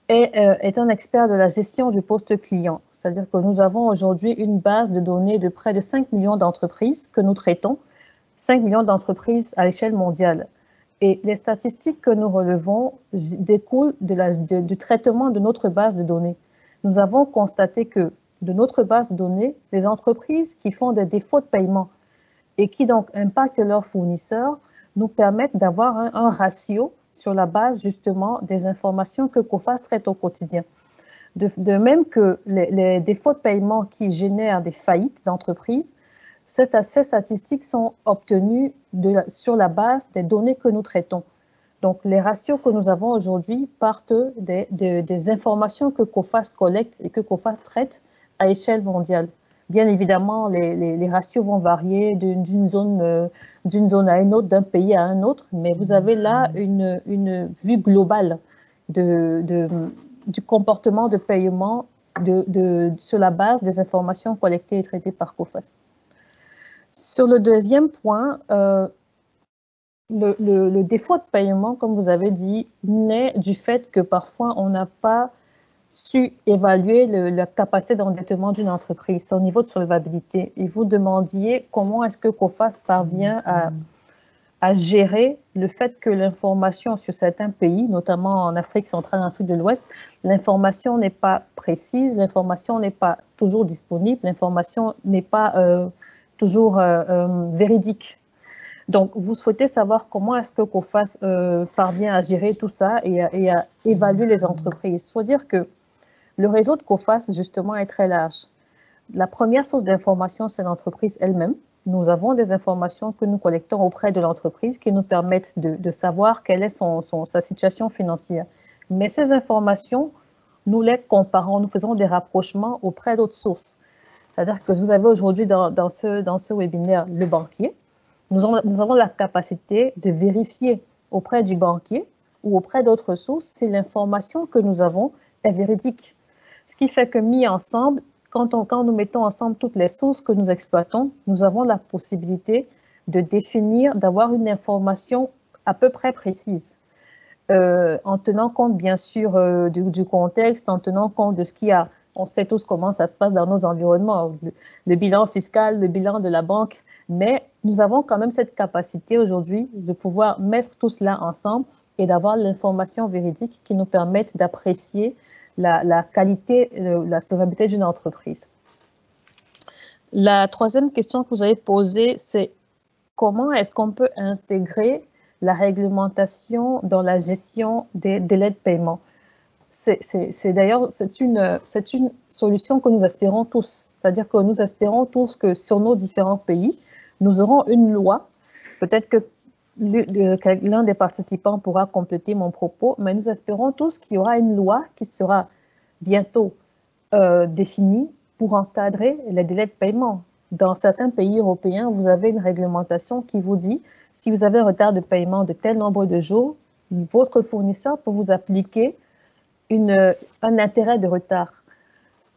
Speaker 2: est un expert de la gestion du poste client. C'est-à-dire que nous avons aujourd'hui une base de données de près de 5 millions d'entreprises que nous traitons, 5 millions d'entreprises à l'échelle mondiale. Et les statistiques que nous relevons découlent du traitement de notre base de données. Nous avons constaté que de notre base de données, les entreprises qui font des défauts de paiement et qui donc impactent leurs fournisseurs nous permettent d'avoir un ratio sur la base justement des informations que COFAS traite au quotidien. De même que les défauts de paiement qui génèrent des faillites d'entreprises, ces statistiques sont obtenues sur la base des données que nous traitons. Donc, les ratios que nous avons aujourd'hui partent des informations que COFAS collecte et que COFAS traite à échelle mondiale. Bien évidemment, les ratios vont varier d'une zone à une autre, d'un pays à un autre, mais vous avez là une vue globale du comportement de paiement sur la base des informations collectées et traitées par COFAS. Sur le deuxième point, le défaut de paiement, comme vous avez dit, naît du fait que parfois on n'a pas su évaluer la capacité d'endettement d'une entreprise, son niveau de solvabilité. Et vous demandiez comment est-ce que COFAS parvient à gérer le fait que l'information sur certains pays, notamment en Afrique centrale et en Afrique de l'Ouest, l'information n'est pas précise, l'information n'est pas toujours disponible, l'information n'est pas toujours véridique. Donc, vous souhaitez savoir comment est-ce que COFAS parvient à gérer tout ça et à évaluer les entreprises. Il faut dire que le réseau de COFAS, justement, est très large. La première source d'information, c'est l'entreprise elle-même. Nous avons des informations que nous collectons auprès de l'entreprise qui nous permettent de savoir quelle est sa situation financière. Mais ces informations, nous les comparons, nous faisons des rapprochements auprès d'autres sources. C'est-à-dire que vous avez aujourd'hui dans ce webinaire le banquier. Nous avons la capacité de vérifier auprès du banquier ou auprès d'autres sources si l'information que nous avons est véridique. Ce qui fait que mis ensemble, quand nous mettons ensemble toutes les sources que nous exploitons, nous avons la possibilité de définir, d'avoir une information à peu près précise, en tenant compte bien sûr du contexte, en tenant compte de ce qu'il y a. On sait tous comment ça se passe dans nos environnements, le bilan fiscal, le bilan de la banque, mais nous avons quand même cette capacité aujourd'hui de pouvoir mettre tout cela ensemble et d'avoir l'information véridique qui nous permette d'apprécier la qualité, la solvabilité d'une entreprise. La troisième question que vous avez posée, c'est comment est-ce qu'on peut intégrer la réglementation dans la gestion des délais de paiement? D'ailleurs, c'est une solution que nous espérons tous. C'est-à-dire que nous espérons tous que sur nos différents pays, nous aurons une loi. Peut-être que l'un des participants pourra compléter mon propos, mais nous espérons tous qu'il y aura une loi qui sera bientôt définie pour encadrer les délais de paiement. Dans certains pays européens, vous avez une réglementation qui vous dit, si vous avez un retard de paiement de tel nombre de jours, votre fournisseur peut vous appliquer un intérêt de retard.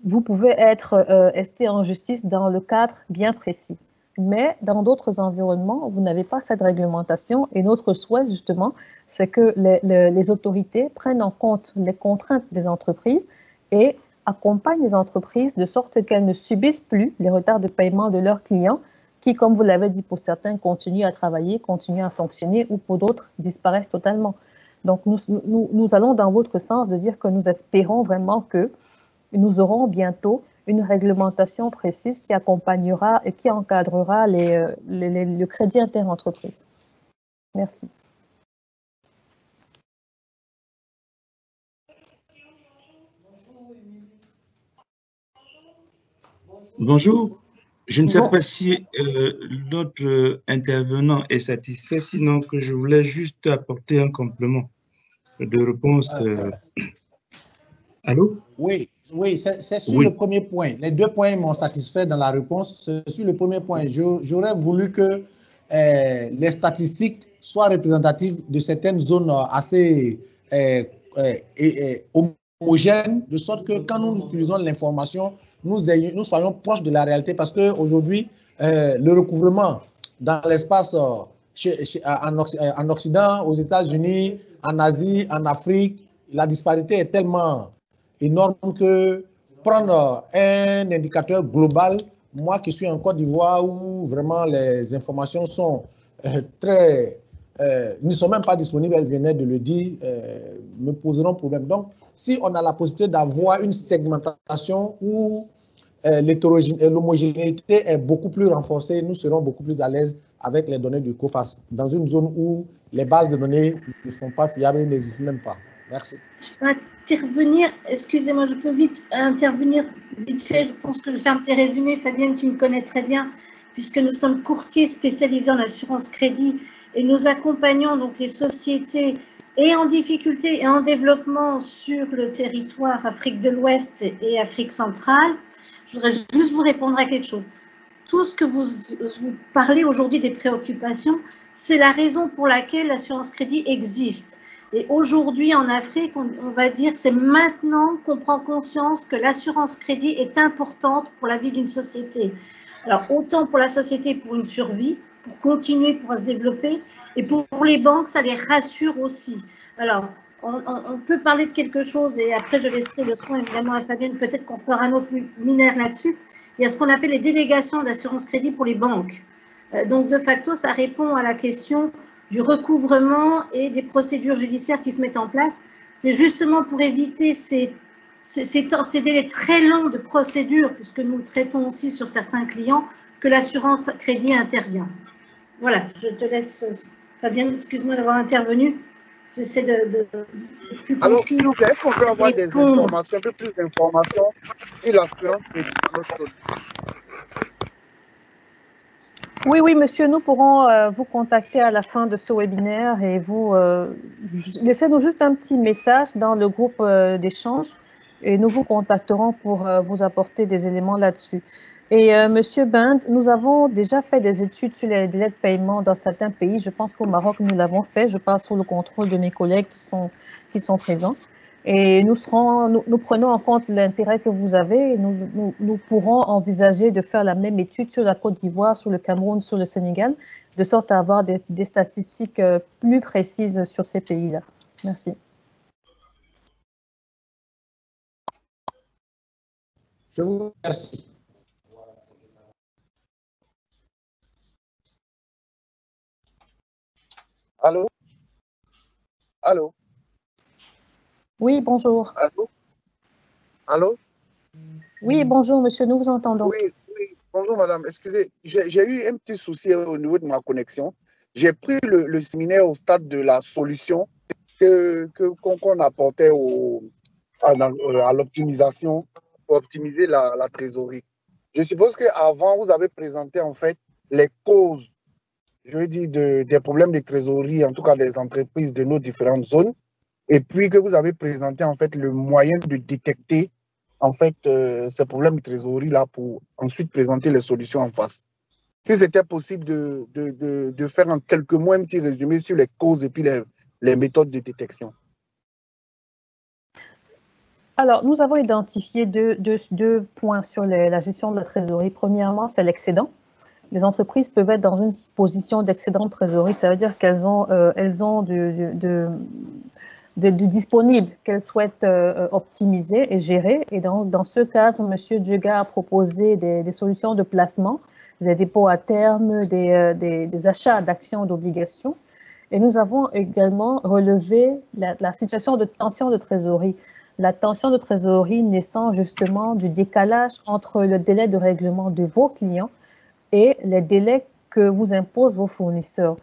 Speaker 2: Vous pouvez être esté en justice dans le cadre bien précis. Mais dans d'autres environnements, vous n'avez pas cette réglementation. Et notre souhait, justement, c'est que les autorités prennent en compte les contraintes des entreprises et accompagnent les entreprises de sorte qu'elles ne subissent plus les retards de paiement de leurs clients qui, comme vous l'avez dit, pour certains, continuent à travailler, continuent à fonctionner ou pour d'autres disparaissent totalement. Donc, nous allons dans votre sens de dire que nous espérons vraiment que nous aurons bientôt une réglementation précise qui accompagnera et qui encadrera le crédit interentreprise. Merci.
Speaker 4: Bonjour. Je ne sais pas si notre intervenant est satisfait, sinon que je voulais juste apporter un complément de réponse. Allô?
Speaker 3: Oui, c'est sur le premier point. Les deux points m'ont satisfait dans la réponse. Sur le premier point, j'aurais voulu que les statistiques soient représentatives de certaines zones assez homogènes, de sorte que quand nous utilisons l'information, nous soyons proches de la réalité, parce qu'aujourd'hui, le recouvrement dans l'espace en Occident, aux États-Unis, en Asie, en Afrique, la disparité est tellement énorme que prendre un indicateur global, moi qui suis en Côte d'Ivoire où vraiment les informations sont ne sont même pas disponibles, elle venait de le dire, me poseront problème. Donc, si on a la possibilité d'avoir une segmentation où l'homogénéité est beaucoup plus renforcée, nous serons beaucoup plus à l'aise avec les données du COFAS, dans une zone où les bases de données ne sont pas fiables et n'existent même pas. Merci.
Speaker 6: Je peux intervenir, excusez-moi, je peux vite intervenir vite fait, je pense que je fais un petit résumé. Fabienne, tu me connais très bien, puisque nous sommes courtiers spécialisés en assurance crédit et nous accompagnons donc les sociétés et en difficulté et en développement sur le territoire Afrique de l'Ouest et Afrique centrale. Je voudrais juste vous répondre à quelque chose. Tout ce que vous parlez aujourd'hui des préoccupations, c'est la raison pour laquelle l'assurance crédit existe. Et aujourd'hui, en Afrique, on va dire, c'est maintenant qu'on prend conscience que l'assurance crédit est importante pour la vie d'une société. Alors, autant pour la société, pour une survie, pour continuer, pour se développer, et pour les banques, ça les rassure aussi. Alors, on peut parler de quelque chose, et après, je laisserai le soin, évidemment, à Fabienne, peut-être qu'on fera un autre webinaire là-dessus. Il y a ce qu'on appelle les délégations d'assurance crédit pour les banques. Donc, de facto, ça répond à la question du recouvrement et des procédures judiciaires qui se mettent en place. C'est justement pour éviter ces délais très longs de procédures, puisque nous le traitons aussi sur certains clients, que l'assurance crédit intervient. Voilà, je te laisse, Fabienne, excuse-moi d'avoir intervenu. J'essaie de plus
Speaker 7: alors, s'il vous plaît, est-ce qu'on peut avoir des informations, un peu plus d'informations sur l'assurance crédit dans notre produit?
Speaker 2: Oui, monsieur, nous pourrons vous contacter à la fin de ce webinaire et vous laissez-nous juste un petit message dans le groupe d'échange et nous vous contacterons pour vous apporter des éléments là-dessus. Et monsieur Bend, nous avons déjà fait des études sur les délais de paiement dans certains pays. Je pense qu'au Maroc, nous l'avons fait. Je parle sous le contrôle de mes collègues qui sont présents. Et nous prenons en compte l'intérêt que vous avez et nous pourrons envisager de faire la même étude sur la Côte d'Ivoire, sur le Cameroun, sur le Sénégal, de sorte à avoir des statistiques plus précises sur ces pays-là. Merci.
Speaker 3: Je vous remercie.
Speaker 7: Allô? Allô?
Speaker 2: Oui, bonjour.
Speaker 7: Allô? Allô?
Speaker 2: Oui, bonjour, monsieur, nous vous entendons.
Speaker 7: Oui, bonjour, madame. Excusez, j'ai eu un petit souci au niveau de ma connexion. J'ai pris le séminaire au stade de la solution qu'on apportait à l'optimisation pour optimiser la trésorerie. Je suppose qu'avant, vous avez présenté en fait les causes je veux dire, des problèmes de trésorerie, en tout cas des entreprises de nos différentes zones, et puis que vous avez présenté en fait le moyen de détecter en fait ces problèmes de trésorerie-là pour ensuite présenter les solutions en face. Si c'était possible de faire en quelques mots un petit résumé sur les causes et puis les méthodes de détection.
Speaker 2: Alors, nous avons identifié deux points sur la gestion de la trésorerie. Premièrement, c'est l'excédent. Les entreprises peuvent être dans une position d'excédent de trésorerie. Ça veut dire qu'elles ont du disponible qu'elles souhaitent optimiser et gérer. Et dans ce cadre, M. Djega a proposé des solutions de placement, des dépôts à terme, des achats d'actions, d'obligations. Et nous avons également relevé la situation de tension de trésorerie. La tension de trésorerie naissant justement du décalage entre le délai de règlement de vos clients et les délais que vous imposent vos fournisseurs.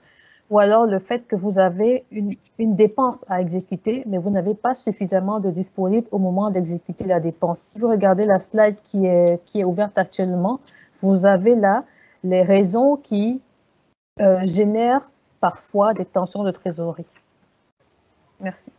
Speaker 2: Ou alors le fait que vous avez une dépense à exécuter, mais vous n'avez pas suffisamment de disponible au moment d'exécuter la dépense. Si vous regardez la slide qui est ouverte actuellement, vous avez là les raisons qui génèrent parfois des tensions de trésorerie. Merci.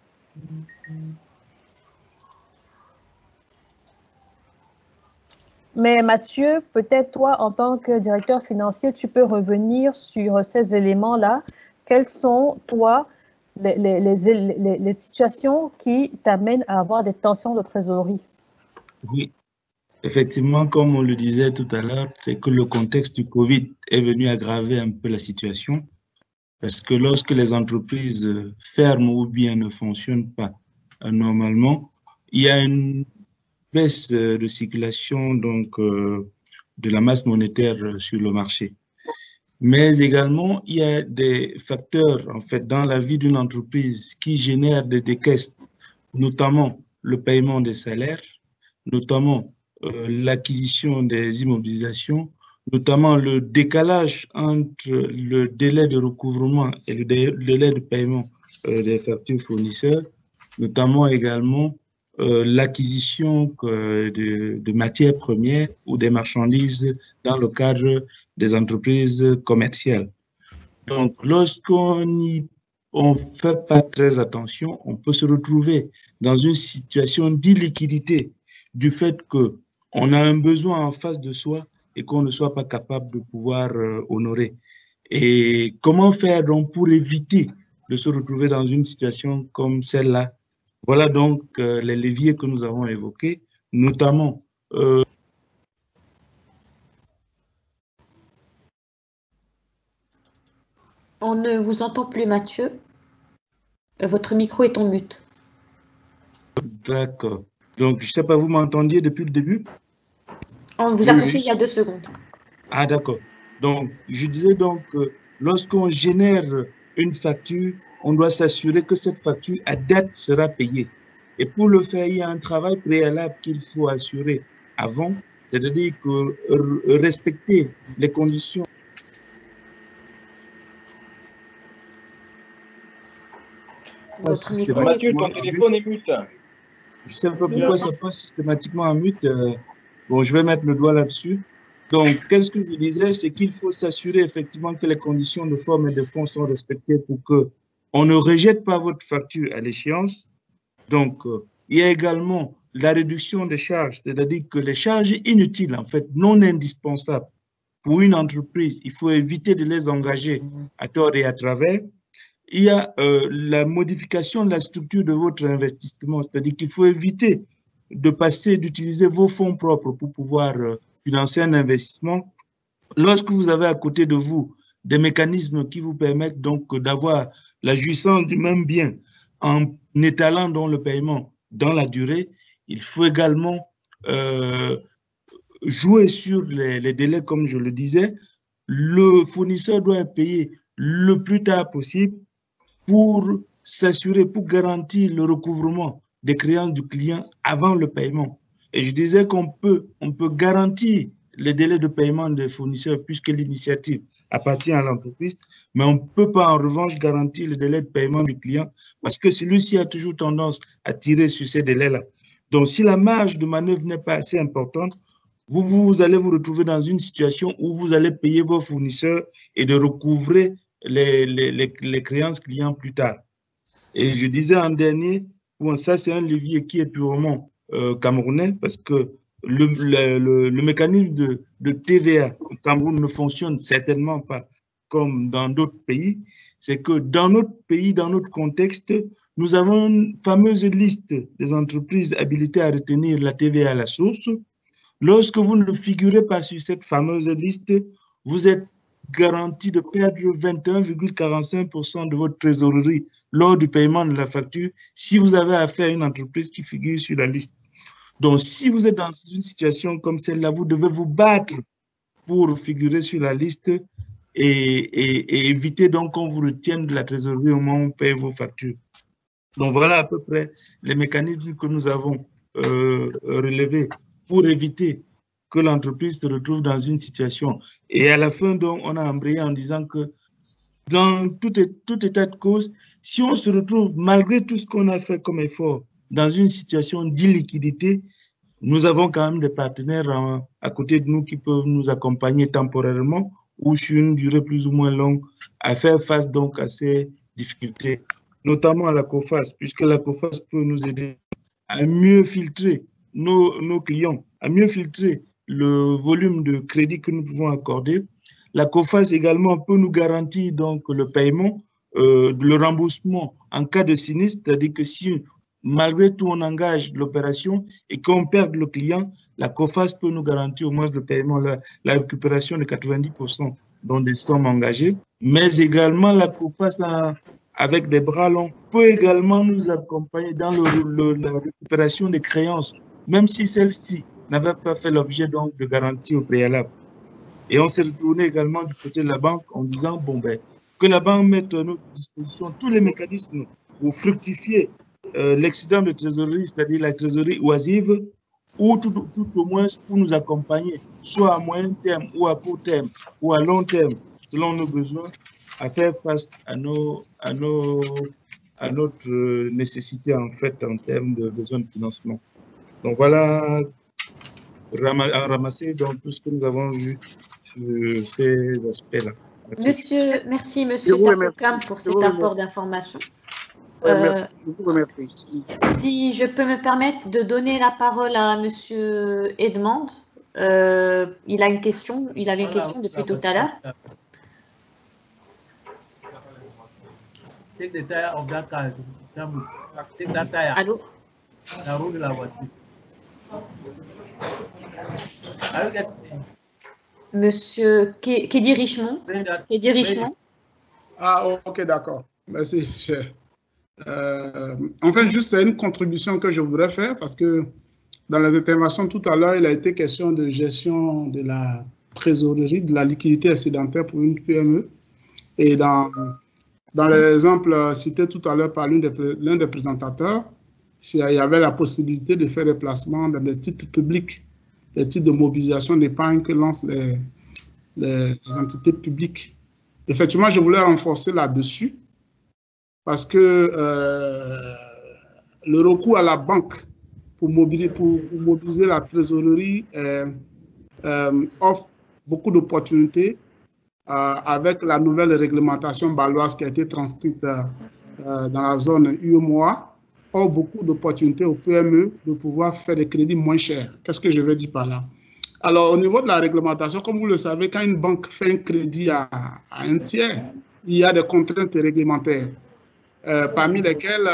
Speaker 2: Mais Mathieu, peut-être toi, en tant que directeur financier, tu peux revenir sur ces éléments-là. Quelles sont, toi, les situations qui t'amènent à avoir des tensions de trésorerie?
Speaker 4: Oui, effectivement, comme on le disait tout à l'heure, c'est que le contexte du Covid est venu aggraver un peu la situation. Parce que lorsque les entreprises ferment ou bien ne fonctionnent pas normalement, il y a une baisse de circulation donc de la masse monétaire sur le marché. Mais également, il y a des facteurs en fait dans la vie d'une entreprise qui génèrent des décaisses, notamment le paiement des salaires, notamment l'acquisition des immobilisations, notamment le décalage entre le délai de recouvrement et le délai de paiement des factures fournisseurs, notamment également l'acquisition de matières premières ou des marchandises dans le cadre des entreprises commerciales. Donc, lorsqu'on n'y fait pas très attention, on peut se retrouver dans une situation d'illiquidité du fait qu'on a un besoin en face de soi et qu'on ne soit pas capable de pouvoir honorer. Et comment faire donc pour éviter de se retrouver dans une situation comme celle-là? Voilà donc les leviers que nous avons évoqués, notamment
Speaker 1: On ne vous entend plus, Mathieu. Votre micro est en mute.
Speaker 4: D'accord. Donc, je ne sais pas, vous m'entendiez depuis le début?
Speaker 1: On vous a coupé il y a 2 secondes.
Speaker 4: Ah, d'accord. Donc, je disais donc, lorsqu'on génère une facture, on doit s'assurer que cette facture à date sera payée. Et pour le faire, il y a un travail préalable qu'il faut assurer avant, c'est-à-dire que respecter les conditions.
Speaker 8: Mathieu, ton téléphone est mute.
Speaker 4: Je ne sais pas pourquoi ça passe systématiquement en mute. Bon, je vais mettre le doigt là-dessus. Donc, qu'est-ce que je disais, c'est qu'il faut s'assurer effectivement que les conditions de forme et de fond sont respectées pour qu'on ne rejette pas votre facture à l'échéance. Donc, il y a également la réduction des charges, c'est-à-dire que les charges inutiles, en fait, non indispensables pour une entreprise, il faut éviter de les engager à tort et à travers. Il y a la modification de la structure de votre investissement, c'est-à-dire qu'il faut éviter de passer, d'utiliser vos fonds propres pour pouvoir financer un investissement. Lorsque vous avez à côté de vous des mécanismes qui vous permettent donc d'avoir la jouissance du même bien en étalant dans le paiement dans la durée, il faut également jouer sur les délais, comme je le disais. Le fournisseur doit être payé le plus tard possible pour s'assurer, pour garantir le recouvrement des créances du client avant le paiement. Et je disais qu'on peut garantir les délais de paiement des fournisseurs puisque l'initiative appartient à l'entreprise, mais on ne peut pas en revanche garantir le délai de paiement du client parce que celui-ci a toujours tendance à tirer sur ces délais-là. Donc, si la marge de manœuvre n'est pas assez importante, vous allez vous retrouver dans une situation où vous allez payer vos fournisseurs et de recouvrer les créances clients plus tard. Et je disais en dernier, bon, ça c'est un levier qui est purement camerounais parce que le mécanisme de TVA au Cameroun ne fonctionne certainement pas comme dans d'autres pays. C'est que dans notre pays, dans notre contexte, nous avons une fameuse liste des entreprises habilitées à retenir la TVA à la source. Lorsque vous ne figurez pas sur cette fameuse liste, vous êtes garanti de perdre 21,45% de votre trésorerie lors du paiement de la facture si vous avez affaire à une entreprise qui figure sur la liste. Donc, si vous êtes dans une situation comme celle-là, vous devez vous battre pour figurer sur la liste et éviter donc qu'on vous retienne de la trésorerie au moment où on paye vos factures. Donc, voilà à peu près les mécanismes que nous avons relevés pour éviter que l'entreprise se retrouve dans une situation. Et à la fin, donc, on a embrayé en disant que dans tout état de cause, si on se retrouve, malgré tout ce qu'on a fait comme effort, dans une situation d'illiquidité, nous avons quand même des partenaires à côté de nous qui peuvent nous accompagner temporairement ou sur une durée plus ou moins longue à faire face donc à ces difficultés, notamment à la COFAS, puisque la COFAS peut nous aider à mieux filtrer nos clients, à mieux filtrer le volume de crédit que nous pouvons accorder. La COFAS également peut nous garantir donc le paiement, le remboursement en cas de sinistre, c'est-à-dire que si malgré tout on engage l'opération et qu'on perd le client, la COFAS peut nous garantir au moins le paiement, la récupération de 90% dans des sommes engagées, mais également la COFAS avec des bras longs peut également nous accompagner dans la récupération des créances, même si celle-ci n'avait pas fait l'objet donc de garantie au préalable. Et on s'est retourné également du côté de la banque en disant bon, ben, que la banque mette à notre disposition tous les mécanismes pour fructifier l'excédent de trésorerie, c'est-à-dire la trésorerie oisive, ou tout au moins pour nous accompagner, soit à moyen terme ou à court terme ou à long terme, selon nos besoins, à faire face à notre nécessité en fait en termes de besoin de financement. Donc voilà, ramasser dans tout ce que nous avons vu sur ces aspects-là.
Speaker 1: Merci, Monsieur Takokam, pour cet apport d'information. Si je peux me permettre de donner la parole à Monsieur Edmond, il a une question, il avait une question depuis tout à l'heure. Allô? Monsieur Kédi Richemont.
Speaker 9: Ah, ok, d'accord. Merci, cher. En fait, juste c'est une contribution que je voudrais faire parce que dans les interventions tout à l'heure, il a été question de gestion de la trésorerie, de la liquidité excédentaire pour une PME. Et dans l'exemple cité tout à l'heure par l'un des présentateurs, il y avait la possibilité de faire des placements dans des titres publics, des titres de mobilisation d'épargne que lancent les entités publiques. Effectivement, je voulais renforcer là-dessus parce que le recours à la banque pour mobiliser la trésorerie offre beaucoup d'opportunités avec la nouvelle réglementation baloise qui a été transcrite dans la zone UEMOA, offre beaucoup d'opportunités aux PME de pouvoir faire des crédits moins chers. Qu'est-ce que je veux dire par là? Alors, au niveau de la réglementation, comme vous le savez, quand une banque fait un crédit à un tiers, il y a des contraintes réglementaires, parmi lesquelles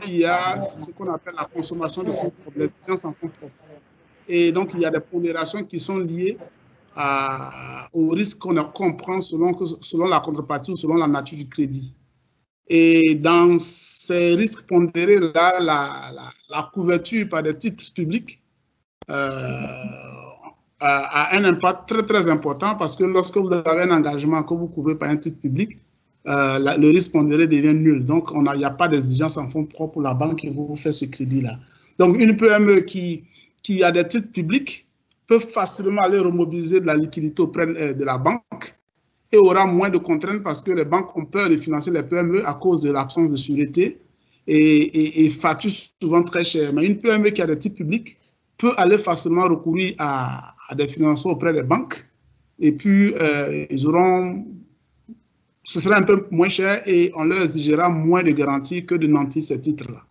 Speaker 9: il y a ce qu'on appelle la consommation de fonds propres, l'exigence en fonds propres. Et donc, il y a des pondérations qui sont liées au risque qu'on prend selon la contrepartie ou selon la nature du crédit. Et dans ces risques pondérés-là, la couverture par des titres publics a un impact très, très important parce que lorsque vous avez un engagement que vous couvrez par un titre public, le risque pondéré devient nul. Donc, il n'y a pas d'exigence en fonds propres pour la banque qui vous fait ce crédit-là. Donc, une PME qui a des titres publics peut facilement aller remobiliser de la liquidité auprès de la banque et aura moins de contraintes parce que les banques ont peur de financer les PME à cause de l'absence de sûreté et facturent souvent très cher. Mais une PME qui a des titres publics peut aller facilement recourir à des financements auprès des banques. Et puis, ce sera un peu moins cher et on leur exigera moins de garanties que de nantir ces titres-là.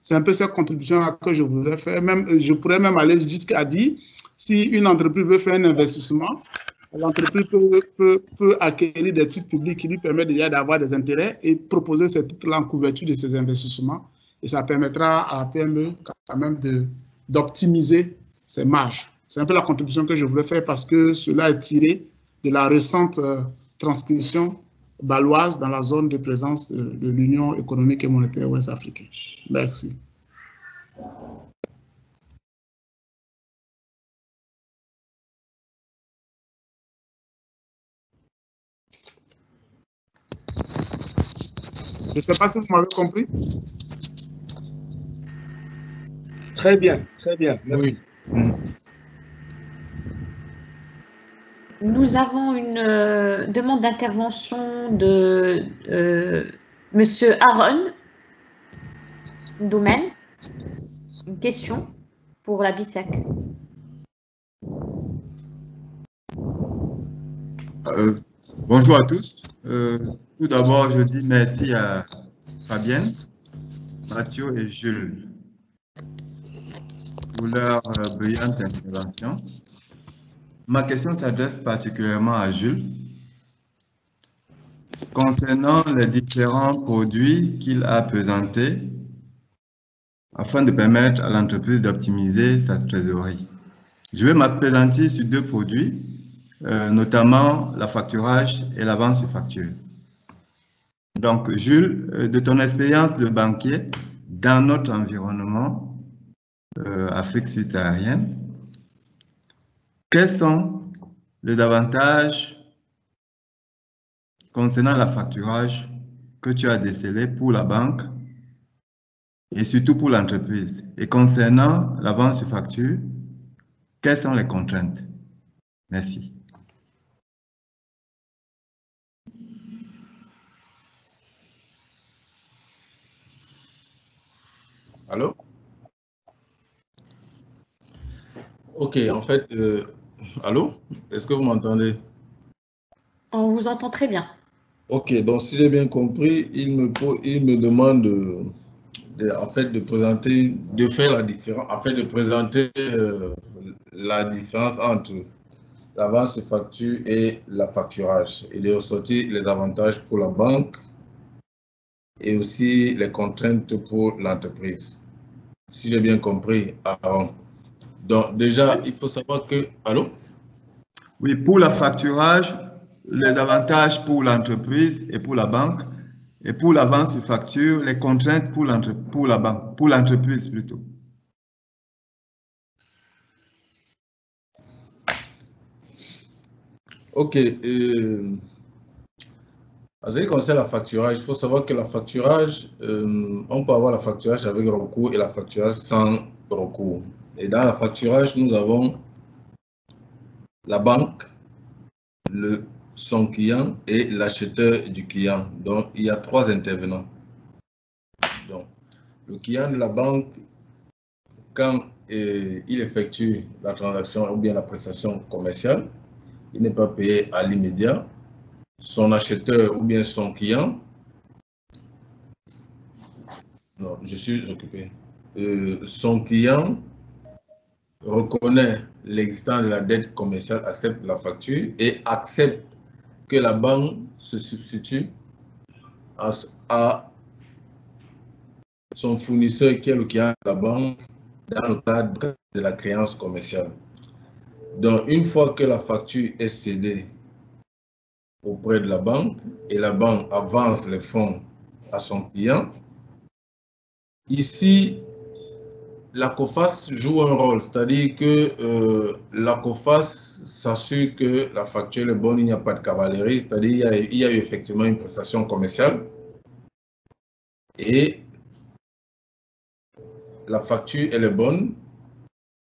Speaker 9: C'est un peu cette contribution-là que je voudrais faire. Je pourrais même aller jusqu'à dire, si une entreprise veut faire un investissement, l'entreprise peut acquérir des titres publics qui lui permettent déjà d'avoir des intérêts et proposer ces titres-là en couverture de ses investissements. Et ça permettra à la PME quand même d'optimiser ses marges. C'est un peu la contribution que je voulais faire parce que cela est tiré de la récente transcription baloise dans la zone de présence de l'Union économique et monétaire ouest-africaine. Merci. Je ne sais pas si vous m'avez compris.
Speaker 4: Très bien, merci.
Speaker 5: Oui.
Speaker 1: Nous avons une demande d'intervention de Monsieur Aaron Domaine. Une question pour la BISEC.
Speaker 10: Bonjour à tous. Tout d'abord, je dis merci à Fabienne, Mathieu et Jules pour leur brillante intervention. Ma question s'adresse particulièrement à Jules. Concernant les différents produits qu'il a présentés afin de permettre à l'entreprise d'optimiser sa trésorerie. Je vais m'appesantir sur deux produits, notamment la facturage et l'avance sur facture. Donc, Jules, de ton expérience de banquier dans notre environnement, Afrique subsaharienne, quels sont les avantages concernant la facturage que tu as décelés pour la banque et surtout pour l'entreprise? Et concernant l'avance sur facture, quelles sont les contraintes? Merci.
Speaker 5: Allô? Ok, en fait, allô? Est-ce que vous m'entendez?
Speaker 1: On vous entend très bien.
Speaker 5: Ok, donc si j'ai bien compris, il me demande en fait de présenter, de faire la différence, en fait de présenter la différence entre l'avance sur facture et la facturage et de ressortir les avantages pour la banque et aussi les contraintes pour l'entreprise. Si j'ai bien compris, Aaron. Donc déjà, il faut savoir que... Allô?
Speaker 10: Oui, pour la facturage, les avantages pour l'entreprise et pour la banque, et pour l'avance sur facture, les contraintes pour la banque, pour l'entreprise plutôt.
Speaker 5: Ok. En ce qui concerne la facturage, il faut savoir que la facturage, on peut avoir la facturage avec recours et la facturage sans recours. Et dans la facturage, nous avons la banque, son client et l'acheteur du client. Donc, il y a trois intervenants. Donc, le client de la banque, quand il effectue la transaction ou bien la prestation commerciale, il n'est pas payé à l'immédiat. Son acheteur ou bien son client, non, je suis occupé. Son client reconnaît l'existence de la dette commerciale, accepte la facture et accepte que la banque se substitue à son fournisseur qui est le client de la banque dans le cadre de la créance commerciale. Donc, une fois que la facture est cédée auprès de la banque et la banque avance les fonds à son client, ici, la COFAS joue un rôle, c'est-à-dire que la COFAS s'assure que la facture est bonne, il n'y a pas de cavalerie, c'est-à-dire il y a eu effectivement une prestation commerciale et la facture elle est bonne.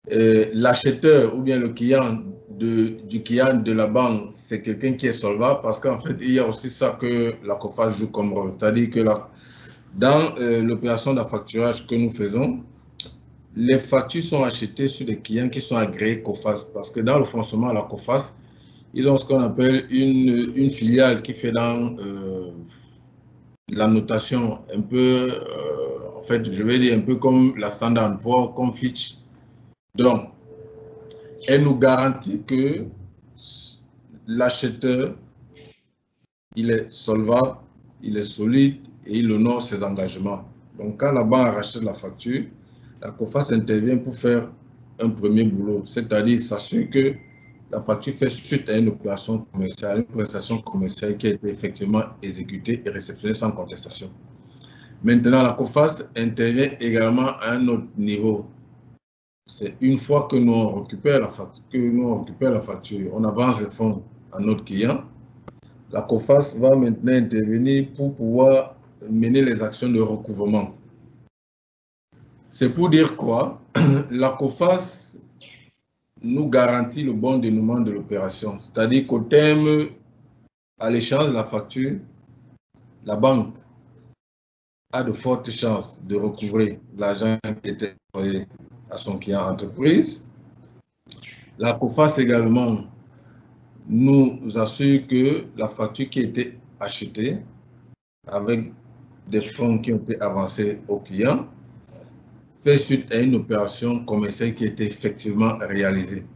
Speaker 5: L'acheteur ou bien le client du client de la banque, c'est quelqu'un qui est solvable parce qu'en fait, il y a aussi ça que la COFAS joue comme rôle, c'est-à-dire que dans l'opération d'affacturage que nous faisons, les factures sont achetées sur des clients qui sont agréés COFAS, parce que dans le fonctionnement à la COFAS, ils ont ce qu'on appelle une filiale qui fait dans la notation un peu, en fait, je vais dire un peu comme la Standard & Poor's, comme Fitch. Donc, elle nous garantit que l'acheteur, il est solvable, il est solide et il honore ses engagements. Donc, quand la banque rachète la facture, la COFAS intervient pour faire un premier boulot, c'est-à-dire s'assurer que la facture fait suite à une opération commerciale, une prestation commerciale qui a été effectivement exécutée et réceptionnée sans contestation. Maintenant, la COFAS intervient également à un autre niveau. C'est une fois que nous récupérons la facture, on avance les fonds à notre client. La COFAS va maintenant intervenir pour pouvoir mener les actions de recouvrement. C'est pour dire quoi? La COFAS nous garantit le bon dénouement de l'opération. C'est-à-dire qu'au terme, à l'échange de la facture, la banque a de fortes chances de recouvrer l'argent qui était envoyé à son client entreprise. La COFAS également nous assure que la facture qui a été achetée avec des fonds qui ont été avancés au client fait suite à une opération commerciale qui a été effectivement réalisée.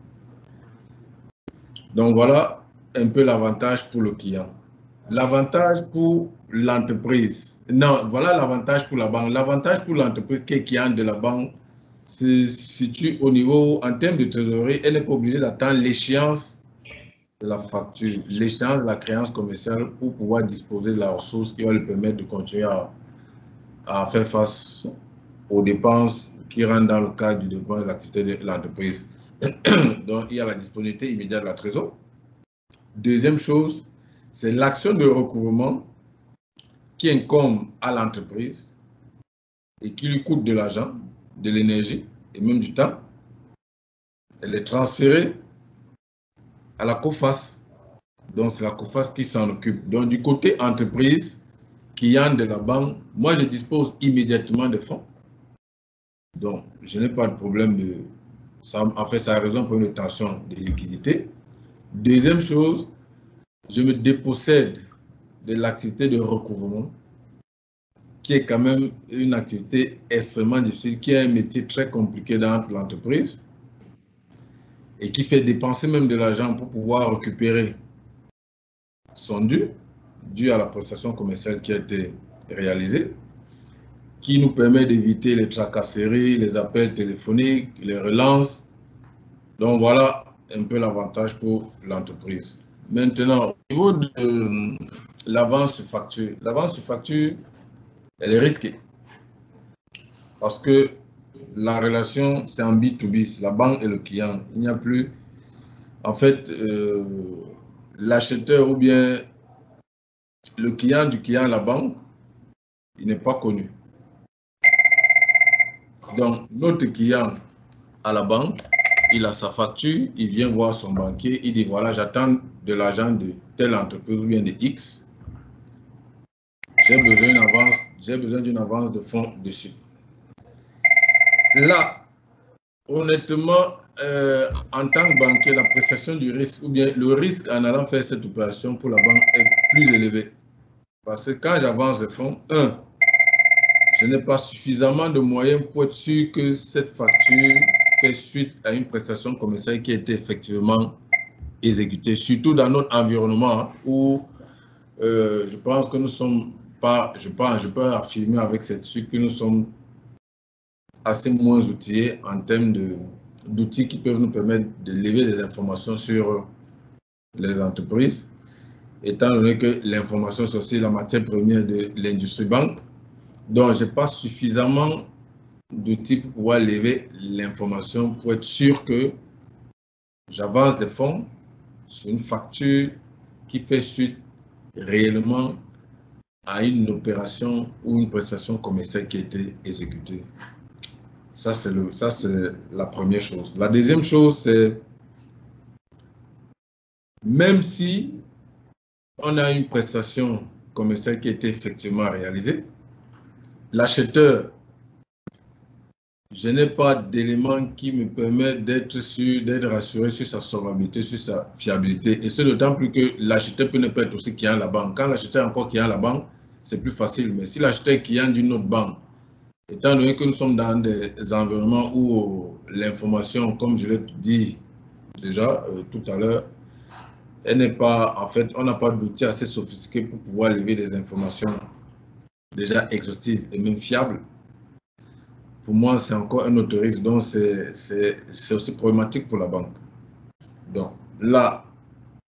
Speaker 5: Donc voilà un peu l'avantage pour le client. L'avantage pour l'entreprise, non, voilà l'avantage pour la banque. L'avantage pour l'entreprise qui est client de la banque se situe au niveau, en termes de trésorerie, elle n'est pas obligée d'attendre l'échéance de la facture, l'échéance de la créance commerciale pour pouvoir disposer de la ressource qui va lui permettre de continuer à faire face aux dépenses qui rentrent dans le cadre du développement de l'activité de l'entreprise. Donc, il y a la disponibilité immédiate de la trésorerie. Deuxième chose, c'est l'action de recouvrement qui incombe à l'entreprise et qui lui coûte de l'argent, de l'énergie et même du temps. Elle est transférée à la COFAS. Donc, c'est la COFAS qui s'en occupe. Donc, du côté entreprise, client de la banque, moi, je dispose immédiatement de fonds. Donc, je n'ai pas de problème de... En fait, ça a raison pour une tension de liquidité. Deuxième chose, je me dépossède de l'activité de recouvrement, qui est quand même une activité extrêmement difficile, qui est un métier très compliqué dans l'entreprise et qui fait dépenser même de l'argent pour pouvoir récupérer son dû à la prestation commerciale qui a été réalisée, qui nous permet d'éviter les tracasseries, les appels téléphoniques, les relances. Donc voilà un peu l'avantage pour l'entreprise. Maintenant, au niveau de l'avance sur facture, elle est risquée parce que la relation, c'est en B2B, c'est la banque et le client. Il n'y a plus, en fait, l'acheteur ou bien le client du client à la banque, il n'est pas connu. Donc, notre client à la banque, il a sa facture, il vient voir son banquier, il dit voilà, j'attends de l'argent de telle entreprise ou bien de X. J'ai besoin d'une avance de fonds dessus. Là, honnêtement, en tant que banquier, la prestation du risque ou bien le risque en allant faire cette opération pour la banque est plus élevé. Parce que quand j'avance des fonds, je n'ai pas suffisamment de moyens pour être sûr que cette facture fait suite à une prestation commerciale qui a été effectivement exécutée, surtout dans notre environnement où je pense que nous sommes pas, je peux affirmer avec certitude que nous sommes assez moins outillés en termes d'outils qui peuvent nous permettre de lever des informations sur les entreprises, étant donné que l'information c'est aussi la matière première de l'industrie banque. Donc, je n'ai pas suffisamment d'outils pour pouvoir lever l'information pour être sûr que j'avance des fonds sur une facture qui fait suite réellement à une opération ou une prestation commerciale qui a été exécutée. Ça, c'est la première chose. La deuxième chose, c'est même si on a une prestation commerciale qui a été effectivement réalisée, l'acheteur je n'ai pas d'éléments qui me permettent d'être rassuré sur sa solvabilité, sur sa fiabilité. Et c'est d'autant plus que l'acheteur peut ne pas être aussi client à la banque. Quand l'acheteur est encore client à la banque, c'est plus facile. Mais si l'acheteur est client d'une autre banque, étant donné que nous sommes dans des environnements où l'information, comme je l'ai dit déjà tout à l'heure, elle n'est pas, en fait, on n'a pas d'outils assez sophistiqués pour pouvoir lever des informations déjà exhaustives et même fiables. Pour moi, c'est encore un autre risque, donc c'est aussi problématique pour la banque. Donc là,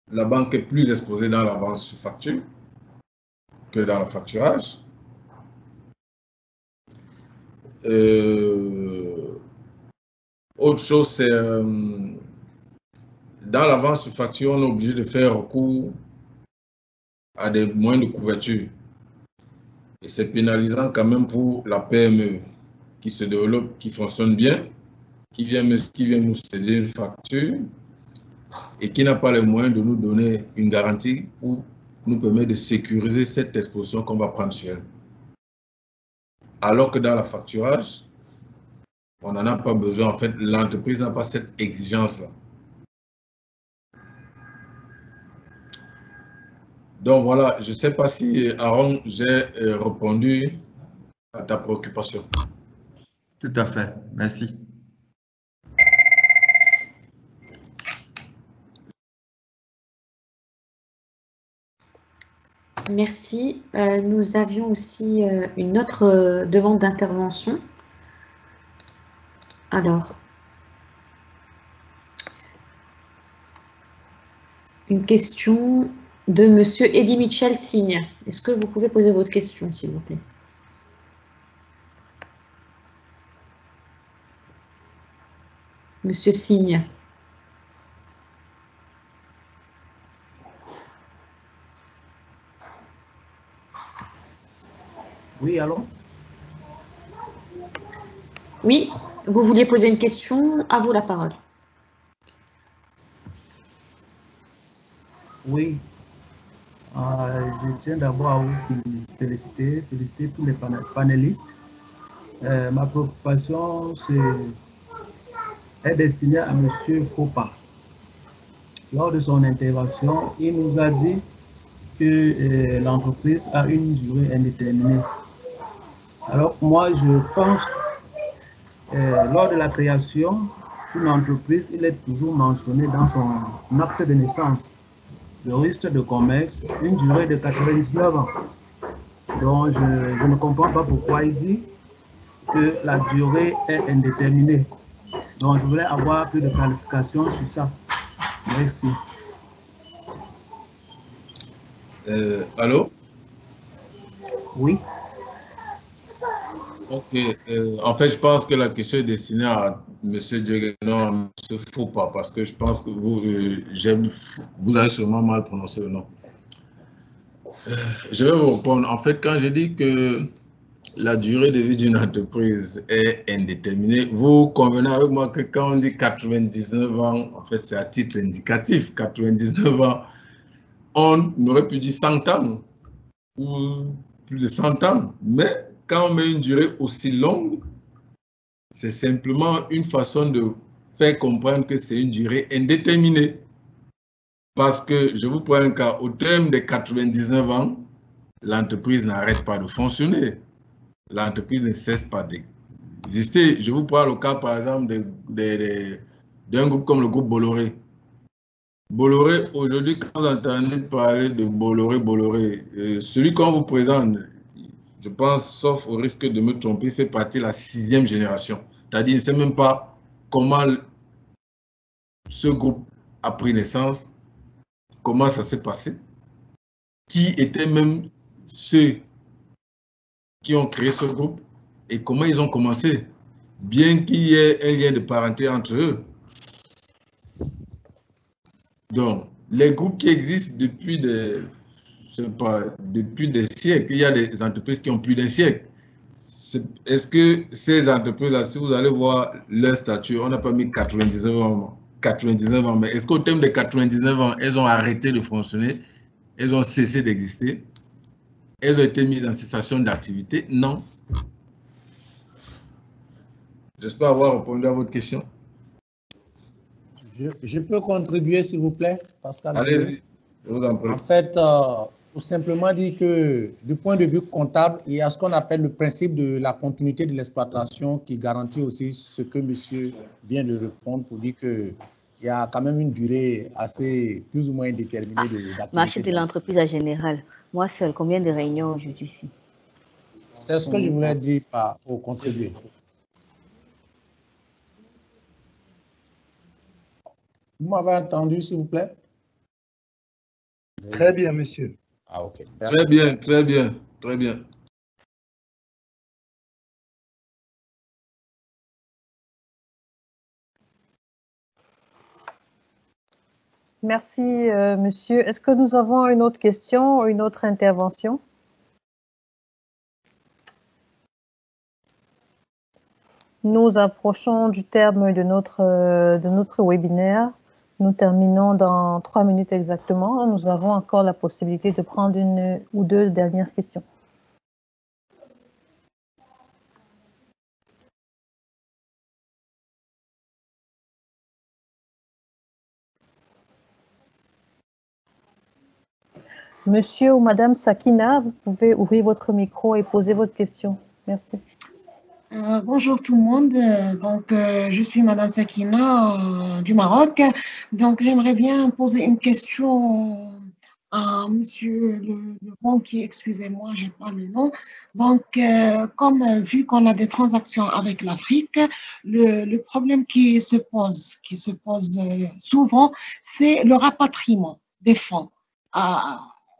Speaker 5: la banque est plus exposée dans l'avance sur facture que dans le facturage. Autre chose, c'est dans l'avance sur facture, on est obligé de faire recours à des moyens de couverture. Et c'est pénalisant quand même pour la PME qui se développe, qui fonctionne bien, qui vient nous céder une facture et qui n'a pas les moyens de nous donner une garantie pour nous permettre de sécuriser cette exposition qu'on va prendre sur elle. Alors que dans le facturage, on n'en a pas besoin. En fait, l'entreprise n'a pas cette exigence-là. Donc voilà, je ne sais pas si, Aaron, j'ai répondu à ta préoccupation.
Speaker 10: Tout à fait, merci.
Speaker 1: Merci. Nous avions aussi une autre demande d'intervention. Alors, une question de Monsieur Eddy Michel Signe. Est-ce que vous pouvez poser votre question, s'il vous plaît? Monsieur Signe.
Speaker 11: Oui, allô?
Speaker 1: Oui, vous vouliez poser une question, à vous la parole.
Speaker 11: Oui, je tiens d'abord à vous féliciter tous les panélistes. Ma préoccupation est destinée à M. Fopa. Lors de son intervention, il nous a dit que l'entreprise a une durée indéterminée. Alors moi, je pense lors de la création d'une entreprise, il est toujours mentionné dans son acte de naissance, le registre de commerce, une durée de 99 ans. Donc, je ne comprends pas pourquoi il dit que la durée est indéterminée. Donc, je voulais avoir plus de clarification sur ça. Merci.
Speaker 5: Allô?
Speaker 11: Oui.
Speaker 5: Ok. En fait, je pense que la question est destinée à M. Dieguenon, à M. Fopa, parce que je pense que vous avez sûrement mal prononcé le nom. Je vais vous répondre. En fait, quand je dis que la durée de vie d'une entreprise est indéterminée, vous convenez avec moi que quand on dit 99 ans, en fait, c'est à titre indicatif. 99 ans, on aurait pu dire 100 ans ou plus de 100 ans. Mais quand on met une durée aussi longue, c'est simplement une façon de faire comprendre que c'est une durée indéterminée. Parce que, je vous prends un cas, au terme des 99 ans, l'entreprise n'arrête pas de fonctionner. L'entreprise ne cesse pas d'exister. Je vous prends le cas, par exemple, d'un groupe comme le groupe Bolloré. Bolloré, aujourd'hui, quand vous entendez parler de Bolloré, celui qu'on vous présente, je pense, sauf au risque de me tromper, fait partie de la 6e génération. C'est-à-dire, il ne sait même pas comment ce groupe a pris naissance, comment ça s'est passé, qui étaient même ceux qui ont créé ce groupe et comment ils ont commencé, bien qu'il y ait un lien de parenté entre eux. Donc, les groupes qui existent depuis depuis des siècles, il y a des entreprises qui ont plus d'un siècle. Est-ce que ces entreprises-là, si vous allez voir leur statut, on n'a pas mis 99 ans, mais est-ce qu'au terme de 99 ans, elles ont arrêté de fonctionner, elles ont cessé d'exister, elles ont été mises en cessation d'activité? Non. Je J'espère avoir répondu à votre question.
Speaker 3: Je peux contribuer, s'il vous plaît, Pascal?
Speaker 5: Allez-y, je vous en prie.
Speaker 3: En fait, pour simplement dire que du point de vue comptable, il y a ce qu'on appelle le principe de la continuité de l'exploitation qui garantit aussi ce que monsieur vient de répondre pour dire qu'il y a quand même une durée assez plus ou moins indéterminée d'activité.
Speaker 12: Marché de l'entreprise en général. Moi seul, combien de réunions aujourd'hui ici?
Speaker 3: C'est ce que je voulais dire pour contribuer. Vous m'avez entendu, s'il vous plaît?
Speaker 4: Très bien, monsieur.
Speaker 3: Ah, ok.
Speaker 5: Merci. Très bien, très bien, très bien.
Speaker 2: Merci, monsieur. Est-ce que nous avons une autre question ou une autre intervention? Nous approchons du terme de notre webinaire. Nous terminons dans 3 minutes exactement. Nous avons encore la possibilité de prendre une ou deux dernières questions. Monsieur ou Madame Sakina, vous pouvez ouvrir votre micro et poser votre question. Merci.
Speaker 13: Bonjour tout le monde, je suis Madame Sakina du Maroc, donc j'aimerais bien poser une question à Monsieur le banquier, excusez-moi, j'ai pas le nom. Donc, comme vu qu'on a des transactions avec l'Afrique, le problème qui se pose souvent, c'est le rapatriement des fonds.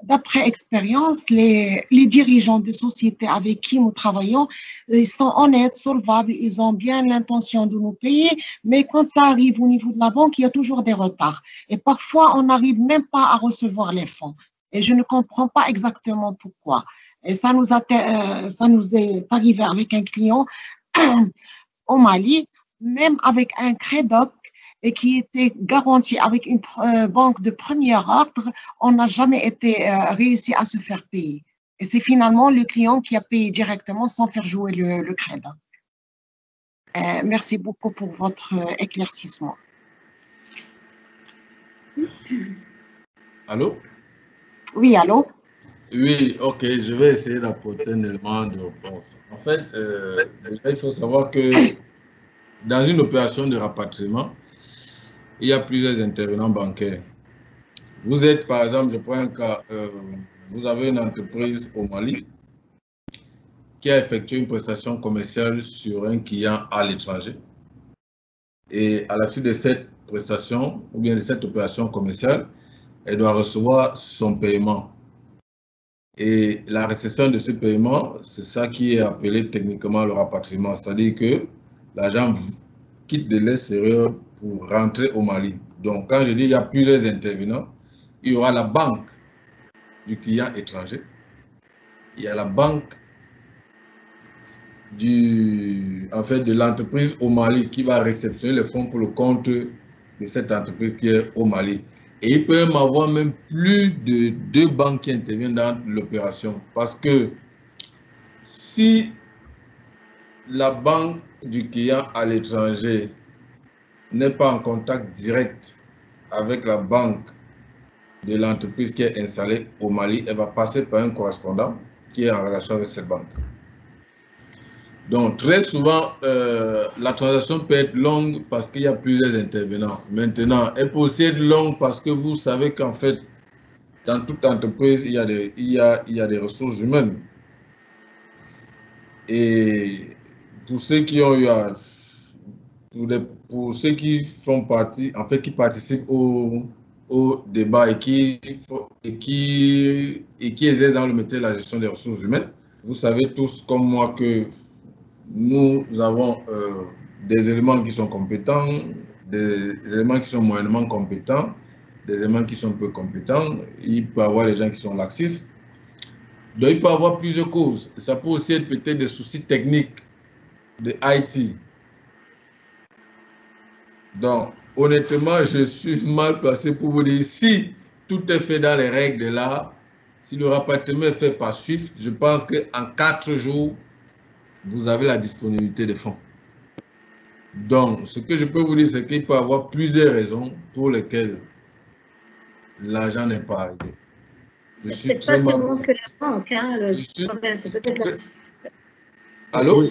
Speaker 13: D'après expérience, les dirigeants de sociétés avec qui nous travaillons, ils sont honnêtes, solvables, ils ont bien l'intention de nous payer, mais quand ça arrive au niveau de la banque, il y a toujours des retards. Et parfois, on n'arrive même pas à recevoir les fonds. Et je ne comprends pas exactement pourquoi. Et ça nous est arrivé avec un client au Mali, même avec un crédoc, et qui était garanti avec une banque de premier ordre, on n'a jamais réussi à se faire payer. Et c'est finalement le client qui a payé directement sans faire jouer le crédit. Merci beaucoup pour votre éclaircissement.
Speaker 5: Allô?
Speaker 13: Oui, allô?
Speaker 5: Oui, ok, je vais essayer d'apporter un élément de réponse. En fait, déjà, il faut savoir que dans une opération de rapatriement, il y a plusieurs intervenants bancaires. Vous êtes, par exemple, je prends un cas, vous avez une entreprise au Mali qui a effectué une prestation commerciale sur un client à l'étranger. Et à la suite de cette prestation, ou bien de cette opération commerciale, elle doit recevoir son paiement. Et la réception de ce paiement, c'est ça qui est appelé techniquement le rapatriement, c'est-à-dire que l'argent quitte de l'extérieur pour rentrer au Mali. Donc, quand je dis il y a plusieurs intervenants, il y aura la banque du client étranger, il y a la banque de l'entreprise au Mali qui va réceptionner les fonds pour le compte de cette entreprise qui est au Mali. Et il peut même avoir plus de 2 banques qui interviennent dans l'opération. Parce que si la banque du client à l'étranger n'est pas en contact direct avec la banque de l'entreprise qui est installée au Mali, elle va passer par un correspondant qui est en relation avec cette banque. Donc, très souvent, la transaction peut être longue parce qu'il y a plusieurs intervenants. Maintenant, elle peut aussi être longue parce que vous savez qu'en fait, dans toute entreprise, il y a des ressources humaines. Et pour ceux qui ont eu pour ceux qui font partie, en fait, qui participent au débat et qui exercent dans le métier de la gestion des ressources humaines, vous savez tous comme moi que nous avons des éléments qui sont compétents, des éléments qui sont moyennement compétents, des éléments qui sont peu compétents. Il peut y avoir des gens qui sont laxistes. Donc, il peut y avoir plusieurs causes. Ça peut aussi être peut-être des soucis techniques de IT. Donc, honnêtement, je suis mal placé pour vous dire si tout est fait dans les règles de l'art, si le rapatriement est fait par SWIFT, je pense qu'en 4 jours, vous avez la disponibilité des fonds. Donc, ce que je peux vous dire, c'est qu'il peut y avoir plusieurs raisons pour lesquelles l'argent n'est pas arrivé.
Speaker 6: C'est pas seulement que la banque, hein, le problème, c'est peut-être la...
Speaker 5: Allô?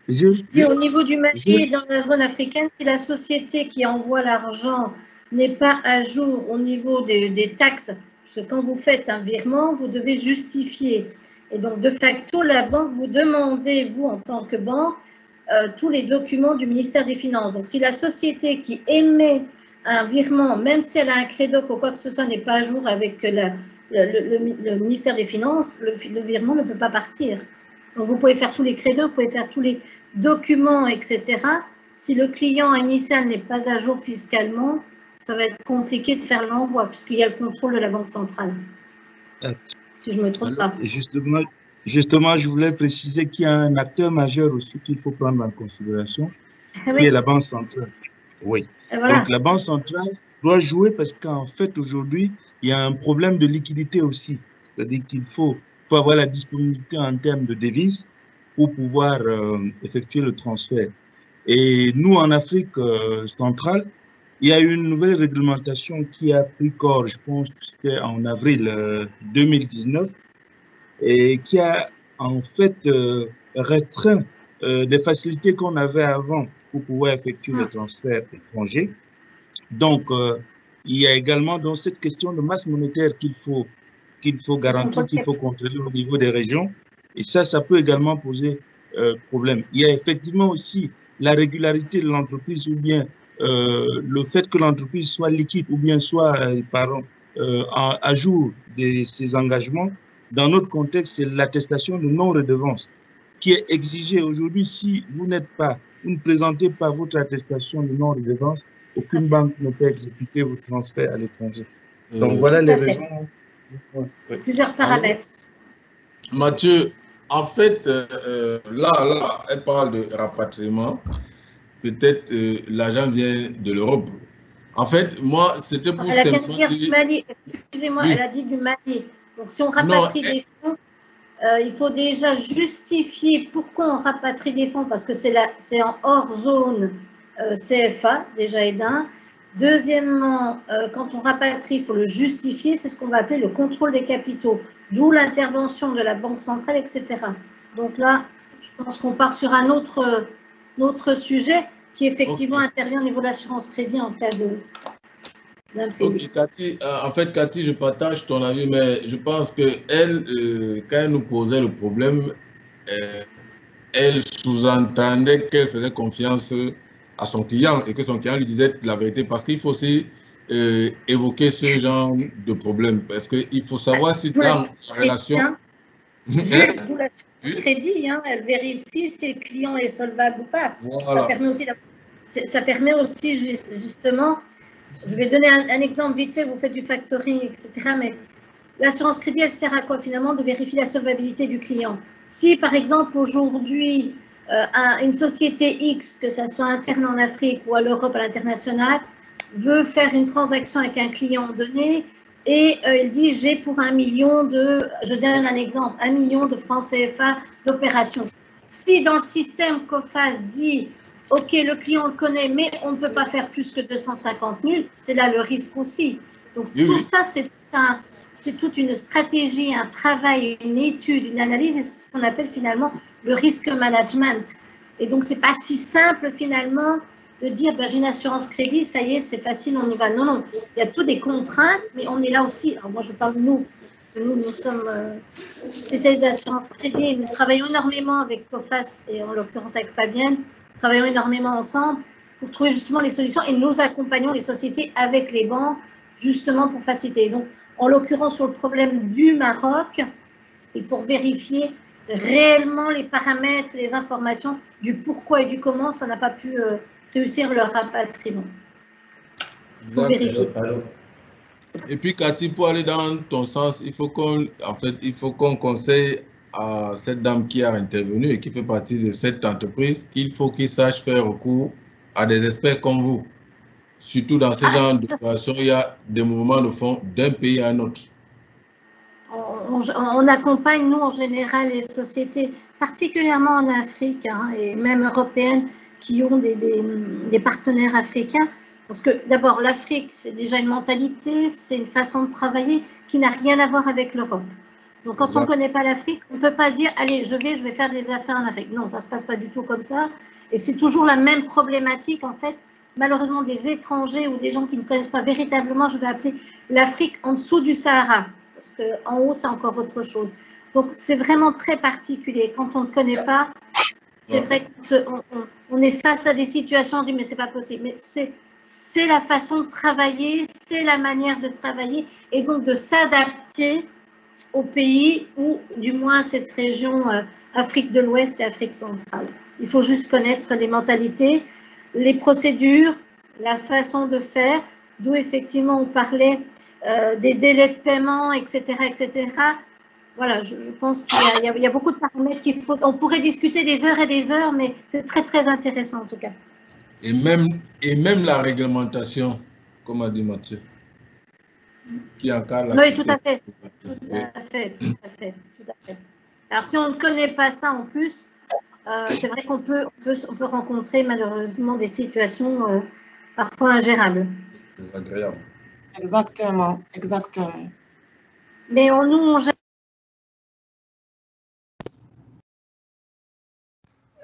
Speaker 6: Au niveau du Mali et dans la zone africaine, si la société qui envoie l'argent n'est pas à jour au niveau des taxes, parce que quand vous faites un virement, vous devez justifier. Et donc, de facto, la banque vous demandez, vous, en tant que banque, tous les documents du ministère des Finances. Donc, si la société qui émet un virement, même si elle a un crédoc ou quoi que ce soit, n'est pas à jour avec le ministère des Finances, le virement ne peut pas partir. Donc, vous pouvez faire tous les crédocs, vous pouvez faire tous les documents, etc. Si le client initial n'est pas à jour fiscalement, ça va être compliqué de faire l'envoi, puisqu'il y a le contrôle de la Banque centrale. Si je ne me trompe pas.
Speaker 4: Justement, je voulais préciser qu'il y a un acteur majeur aussi qu'il faut prendre en considération, qui est la Banque centrale. Oui. Voilà. Donc, la Banque centrale doit jouer parce qu'en fait, aujourd'hui, il y a un problème de liquidité aussi. C'est-à-dire qu'il faut avoir la disponibilité en termes de devises pour pouvoir effectuer le transfert. Et nous, en Afrique centrale, il y a eu une nouvelle réglementation qui a pris corps, je pense que c'était en avril 2019, et qui a en fait restreint des facilités qu'on avait avant pour pouvoir effectuer les transferts étrangers. Donc, il y a également dans cette question de masse monétaire qu'il faut garantir, qu'il faut contrôler au niveau des régions. Et ça peut également poser problème. Il y a effectivement aussi la régularité de l'entreprise ou bien le fait que l'entreprise soit liquide ou bien soit à jour de ses engagements. Dans notre contexte, c'est l'attestation de non-redevance qui est exigée aujourd'hui. Si vous ne présentez pas votre attestation de non-redevance, aucune banque ne peut exécuter vos transferts à l'étranger. Donc voilà les raisons.
Speaker 6: Plusieurs paramètres.
Speaker 5: Mathieu, en fait, là, elle parle de rapatriement. Peut-être l'argent vient de l'Europe. En fait, moi, c'était pour...
Speaker 6: Elle a dit du Mali. Excusez-moi, oui. Elle a dit du Mali. Donc, si on rapatrie des fonds, il faut déjà justifier pourquoi on rapatrie des fonds, parce que c'est en hors zone CFA, déjà et d'un. Deuxièmement, quand on rapatrie, il faut le justifier, c'est ce qu'on va appeler le contrôle des capitaux, d'où l'intervention de la Banque centrale, etc. Donc là, je pense qu'on part sur un autre sujet qui effectivement intervient au niveau de l'assurance crédit en cas d'un pays.
Speaker 5: Ok, Cathy, en fait, Cathy, je partage ton avis, mais je pense qu'elle, quand elle nous posait le problème, elle sous-entendait qu'elle faisait confiance à son client et que son client lui disait la vérité, parce qu'il faut aussi évoquer ce genre de problème, parce qu'il faut savoir si dans la relation...
Speaker 6: D'où la crédit, hein, elle vérifie si le client est solvable ou pas. Voilà. Ça permet aussi justement, je vais donner un exemple vite fait, vous faites du factoring, etc. Mais l'assurance crédit, elle sert à quoi finalement? De vérifier la solvabilité du client. Si par exemple aujourd'hui, une société X, que ça soit interne en Afrique ou à l'Europe, à l'international, veut faire une transaction avec un client donné, et il dit, j'ai pour 1 million je donne un exemple, 1 million de francs CFA d'opération. Si dans le système COFAS dit, OK, le client le connaît, mais on ne peut pas faire plus que 250 000, c'est là le risque aussi. Donc tout ça, c'est toute une stratégie, un travail, une étude, une analyse, et c'est ce qu'on appelle finalement le risk management. Et donc, ce n'est pas si simple finalement de dire j'ai une assurance crédit, ça y est, c'est facile, on y va. Non, non, il y a toutes des contraintes, mais on est là aussi. Alors moi, je parle de nous. Nous sommes spécialisés d'assurance crédit. Nous travaillons énormément avec COFAS et en l'occurrence avec Fabienne. Nous travaillons énormément ensemble pour trouver justement les solutions et nous accompagnons les sociétés avec les banques justement pour faciliter. Donc, en l'occurrence, sur le problème du Maroc, il faut vérifier réellement les paramètres, les informations du pourquoi et du comment ça n'a pas pu réussir leur rapatriement. Il faut vérifier.
Speaker 5: Et puis, Cathy, pour aller dans ton sens, il faut qu'on conseille à cette dame qui a intervenu et qui fait partie de cette entreprise qu'il faut qu'il sache faire recours à des experts comme vous. Surtout dans ce genre de situation, il y a des mouvements de fonds d'un pays à un autre.
Speaker 6: On on accompagne, nous, en général, les sociétés, particulièrement en Afrique, hein, et même européennes, qui ont des partenaires africains. Parce que, d'abord, l'Afrique, c'est déjà une mentalité, c'est une façon de travailler qui n'a rien à voir avec l'Europe. Donc, quand on ne connaît pas l'Afrique, on ne peut pas se dire, allez, je vais faire des affaires en Afrique. Non, ça ne se passe pas du tout comme ça. Et c'est toujours la même problématique, en fait, malheureusement, des étrangers ou des gens qui ne connaissent pas véritablement, je vais appeler l'Afrique en dessous du Sahara. Parce qu'en haut, c'est encore autre chose. Donc, c'est vraiment très particulier. Quand on ne connaît pas, c'est vrai qu'on est face à des situations, on se dit, mais c'est pas possible. Mais c'est la façon de travailler, c'est la manière de travailler, et donc de s'adapter au pays ou du moins à cette région Afrique de l'Ouest et Afrique centrale. Il faut juste connaître les mentalités, les procédures, la façon de faire, d'où effectivement on parlait des délais de paiement, etc., etc. Voilà, je pense qu'il y a beaucoup de paramètres qu'il faut. On pourrait discuter des heures, mais c'est très, très intéressant en tout cas.
Speaker 5: Et même la réglementation, comme a dit Mathieu, qui encadre la...
Speaker 6: Oui, tout à fait. Tout à fait. Alors, si on ne connaît pas ça en plus, c'est vrai qu'on peut rencontrer malheureusement des situations parfois ingérables.
Speaker 5: Désagréable.
Speaker 13: Exactement.
Speaker 6: Mais on gère.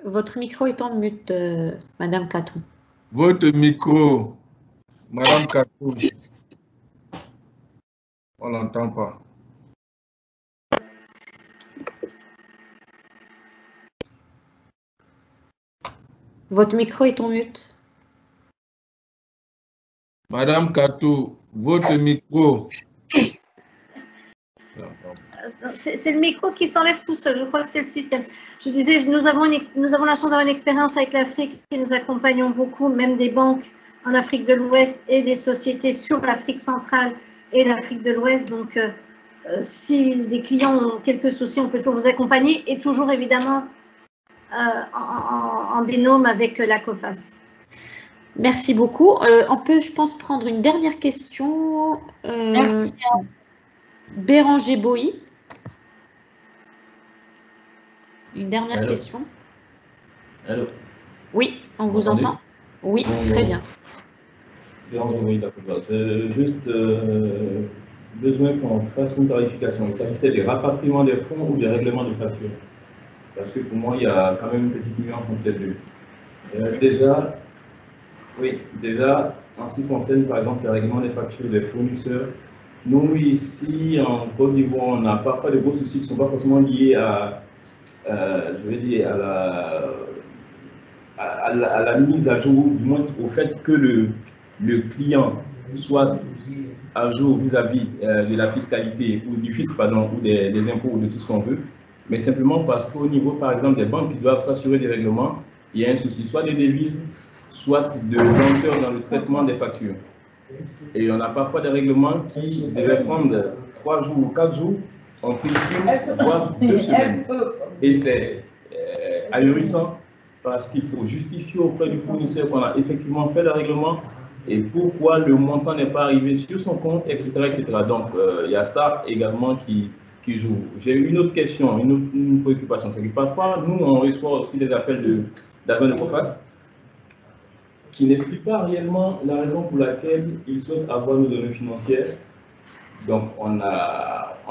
Speaker 1: Votre micro est en mute, Madame Katou.
Speaker 5: Votre micro, Madame Katou. On l'entend pas.
Speaker 1: Votre micro est en mute.
Speaker 5: Madame Katou, votre micro.
Speaker 6: C'est le micro qui s'enlève tout seul. Je crois que c'est le système. Je disais, nous avons la chance d'avoir une expérience avec l'Afrique et nous accompagnons beaucoup, même des banques en Afrique de l'Ouest et des sociétés sur l'Afrique centrale et l'Afrique de l'Ouest. Donc, si des clients ont quelques soucis, on peut toujours vous accompagner et toujours évidemment en binôme avec la COFAS.
Speaker 1: Merci beaucoup. On peut, je pense, prendre une dernière question.
Speaker 13: Merci.
Speaker 1: Béranger Boy. Une dernière
Speaker 14: Allô.
Speaker 1: question.
Speaker 14: Allô.
Speaker 1: Oui, on vous entend. Oui, très bien.
Speaker 14: Béranger Boy, d'accord. Juste besoin qu'on fasse une clarification. Il s'agissait des rapatriements des fonds ou des règlements de facture. Parce que pour moi, il y a quand même une petite nuance entre les deux. Déjà, en ce qui concerne par exemple le règlement des factures des fournisseurs, nous ici en Côte d'Ivoire, on a parfois de gros soucis qui ne sont pas forcément liés à la mise à jour, du moins au fait que le client soit à jour vis-à-vis de la fiscalité ou du fisc, pardon, ou des impôts ou de tout ce qu'on veut, mais simplement parce qu'au niveau, par exemple, des banques qui doivent s'assurer des règlements, il y a un souci, soit des devises, soit de lenteur dans le traitement des factures. Et on a parfois des règlements qui devaient prendre 3 jours ou 4 jours, en pris voire 2 semaines. Et c'est ahurissant parce qu'il faut justifier auprès du fournisseur qu'on a effectivement fait le règlement et pourquoi le montant n'est pas arrivé sur son compte, etc. etc. Donc, il y a ça également qui joue. J'ai une autre question, une préoccupation. C'est que parfois, nous, on reçoit aussi des appels d'agents de COFAS qui n'expliquent pas réellement la raison pour laquelle ils souhaitent avoir nos données financières. Donc, on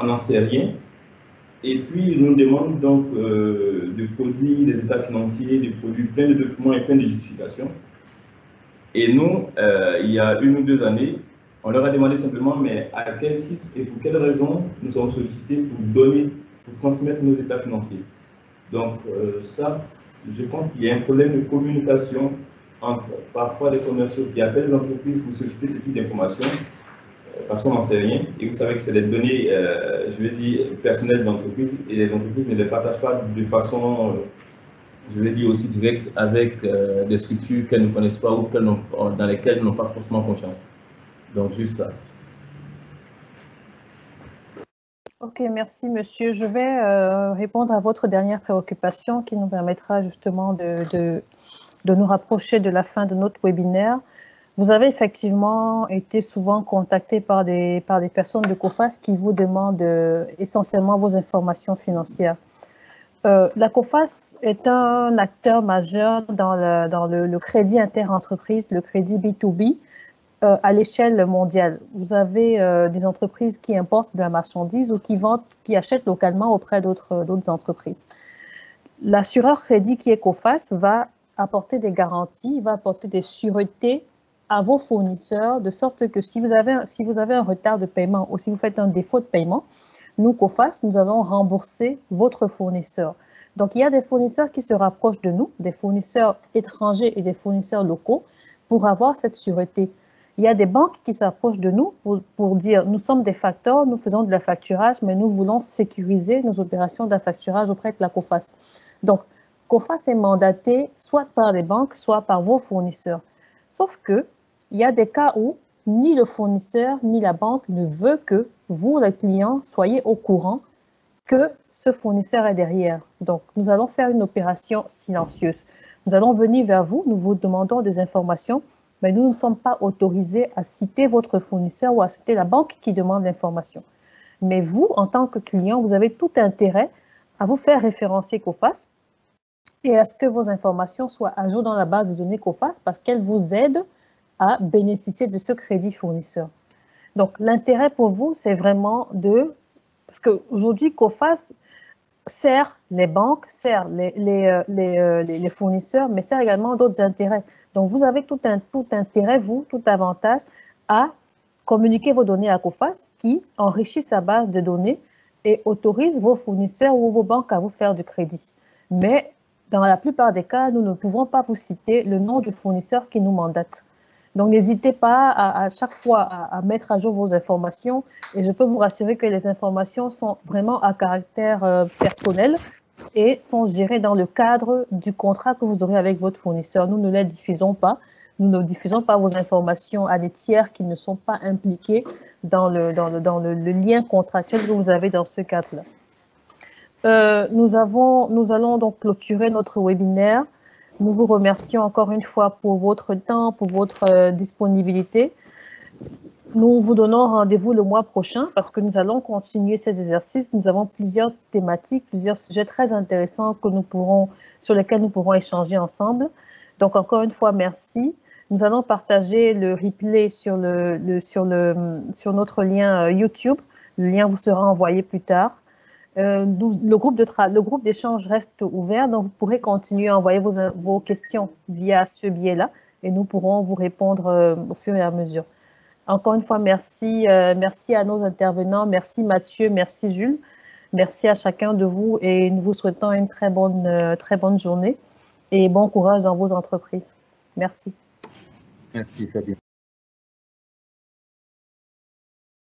Speaker 14: n'en sait rien. Et puis, ils nous demandent donc de produire des états financiers, de produire plein de documents et plein de justifications. Et nous, il y a 1 ou 2 années, on leur a demandé simplement, mais à quel titre et pour quelles raisons nous sommes sollicités pour transmettre nos états financiers. Donc, ça, je pense qu'il y a un problème de communication entre parfois des commerciaux qui appellent les entreprises pour solliciter ce type d'informations, parce qu'on n'en sait rien, et vous savez que c'est des données, je vais dire, personnelles d'entreprise, et les entreprises ne les partagent pas de façon, je vais dire, aussi directe avec des structures qu'elles ne connaissent pas ou dans lesquelles elles n'ont pas forcément confiance. Donc, juste ça.
Speaker 2: Ok, merci monsieur. Je vais répondre à votre dernière préoccupation qui nous permettra justement de nous rapprocher de la fin de notre webinaire. Vous avez effectivement été souvent contacté par des personnes de COFAS qui vous demandent essentiellement vos informations financières. La COFAS est un acteur majeur dans le crédit interentreprise, le crédit B2B, à l'échelle mondiale. Vous avez des entreprises qui importent de la marchandise ou qui achètent localement auprès d'autres entreprises. L'assureur crédit qui est COFAS va apporter des garanties, va apporter des sûretés à vos fournisseurs, de sorte que si vous avez un retard de paiement ou si vous faites un défaut de paiement, nous, COFAS, nous allons rembourser votre fournisseur. Donc, il y a des fournisseurs qui se rapprochent de nous, des fournisseurs étrangers et des fournisseurs locaux, pour avoir cette sûreté. Il y a des banques qui s'approchent de nous pour dire, nous sommes des facteurs, nous faisons de la facturage, mais nous voulons sécuriser nos opérations d'affacturage auprès de la COFAS. Donc, COFAS est mandaté soit par les banques, soit par vos fournisseurs. Sauf que, il y a des cas où ni le fournisseur ni la banque ne veut que vous, le client, soyez au courant que ce fournisseur est derrière. Donc, nous allons faire une opération silencieuse. Nous allons venir vers vous, nous vous demandons des informations, mais nous ne sommes pas autorisés à citer votre fournisseur ou à citer la banque qui demande l'information. Mais vous, en tant que client, vous avez tout intérêt à vous faire référencer COFAS et à ce que vos informations soient à jour dans la base de données COFAS parce qu'elles vous aident à bénéficier de ce crédit fournisseur. Donc, l'intérêt pour vous, c'est vraiment parce qu'aujourd'hui, COFAS sert les banques, sert les fournisseurs, mais sert également d'autres intérêts. Donc, vous avez tout intérêt, tout avantage à communiquer vos données à COFAS qui enrichit sa base de données et autorise vos fournisseurs ou vos banques à vous faire du crédit. Mais dans la plupart des cas, nous ne pouvons pas vous citer le nom du fournisseur qui nous mandate. Donc, n'hésitez pas à chaque fois à mettre à jour vos informations et je peux vous rassurer que les informations sont vraiment à caractère personnel et sont gérées dans le cadre du contrat que vous aurez avec votre fournisseur. Nous ne les diffusons pas. Nous ne diffusons pas vos informations à des tiers qui ne sont pas impliqués dans le lien contractuel que vous avez dans ce cadre-là. Nous allons donc clôturer notre webinaire. Nous vous remercions encore une fois pour votre temps, pour votre disponibilité. Nous vous donnons rendez-vous le mois prochain parce que nous allons continuer ces exercices. Nous avons plusieurs thématiques, plusieurs sujets très intéressants sur lesquels nous pourrons échanger ensemble. Donc, encore une fois, merci. Nous allons partager le replay sur notre lien YouTube. Le lien vous sera envoyé plus tard. Le groupe d'échange reste ouvert, donc vous pourrez continuer à envoyer vos questions via ce biais-là et nous pourrons vous répondre au fur et à mesure. Encore une fois, merci à nos intervenants, merci Mathieu, merci Jules, merci à chacun de vous et nous vous souhaitons une très bonne journée et bon courage dans vos entreprises. Merci.
Speaker 4: Merci Fabien.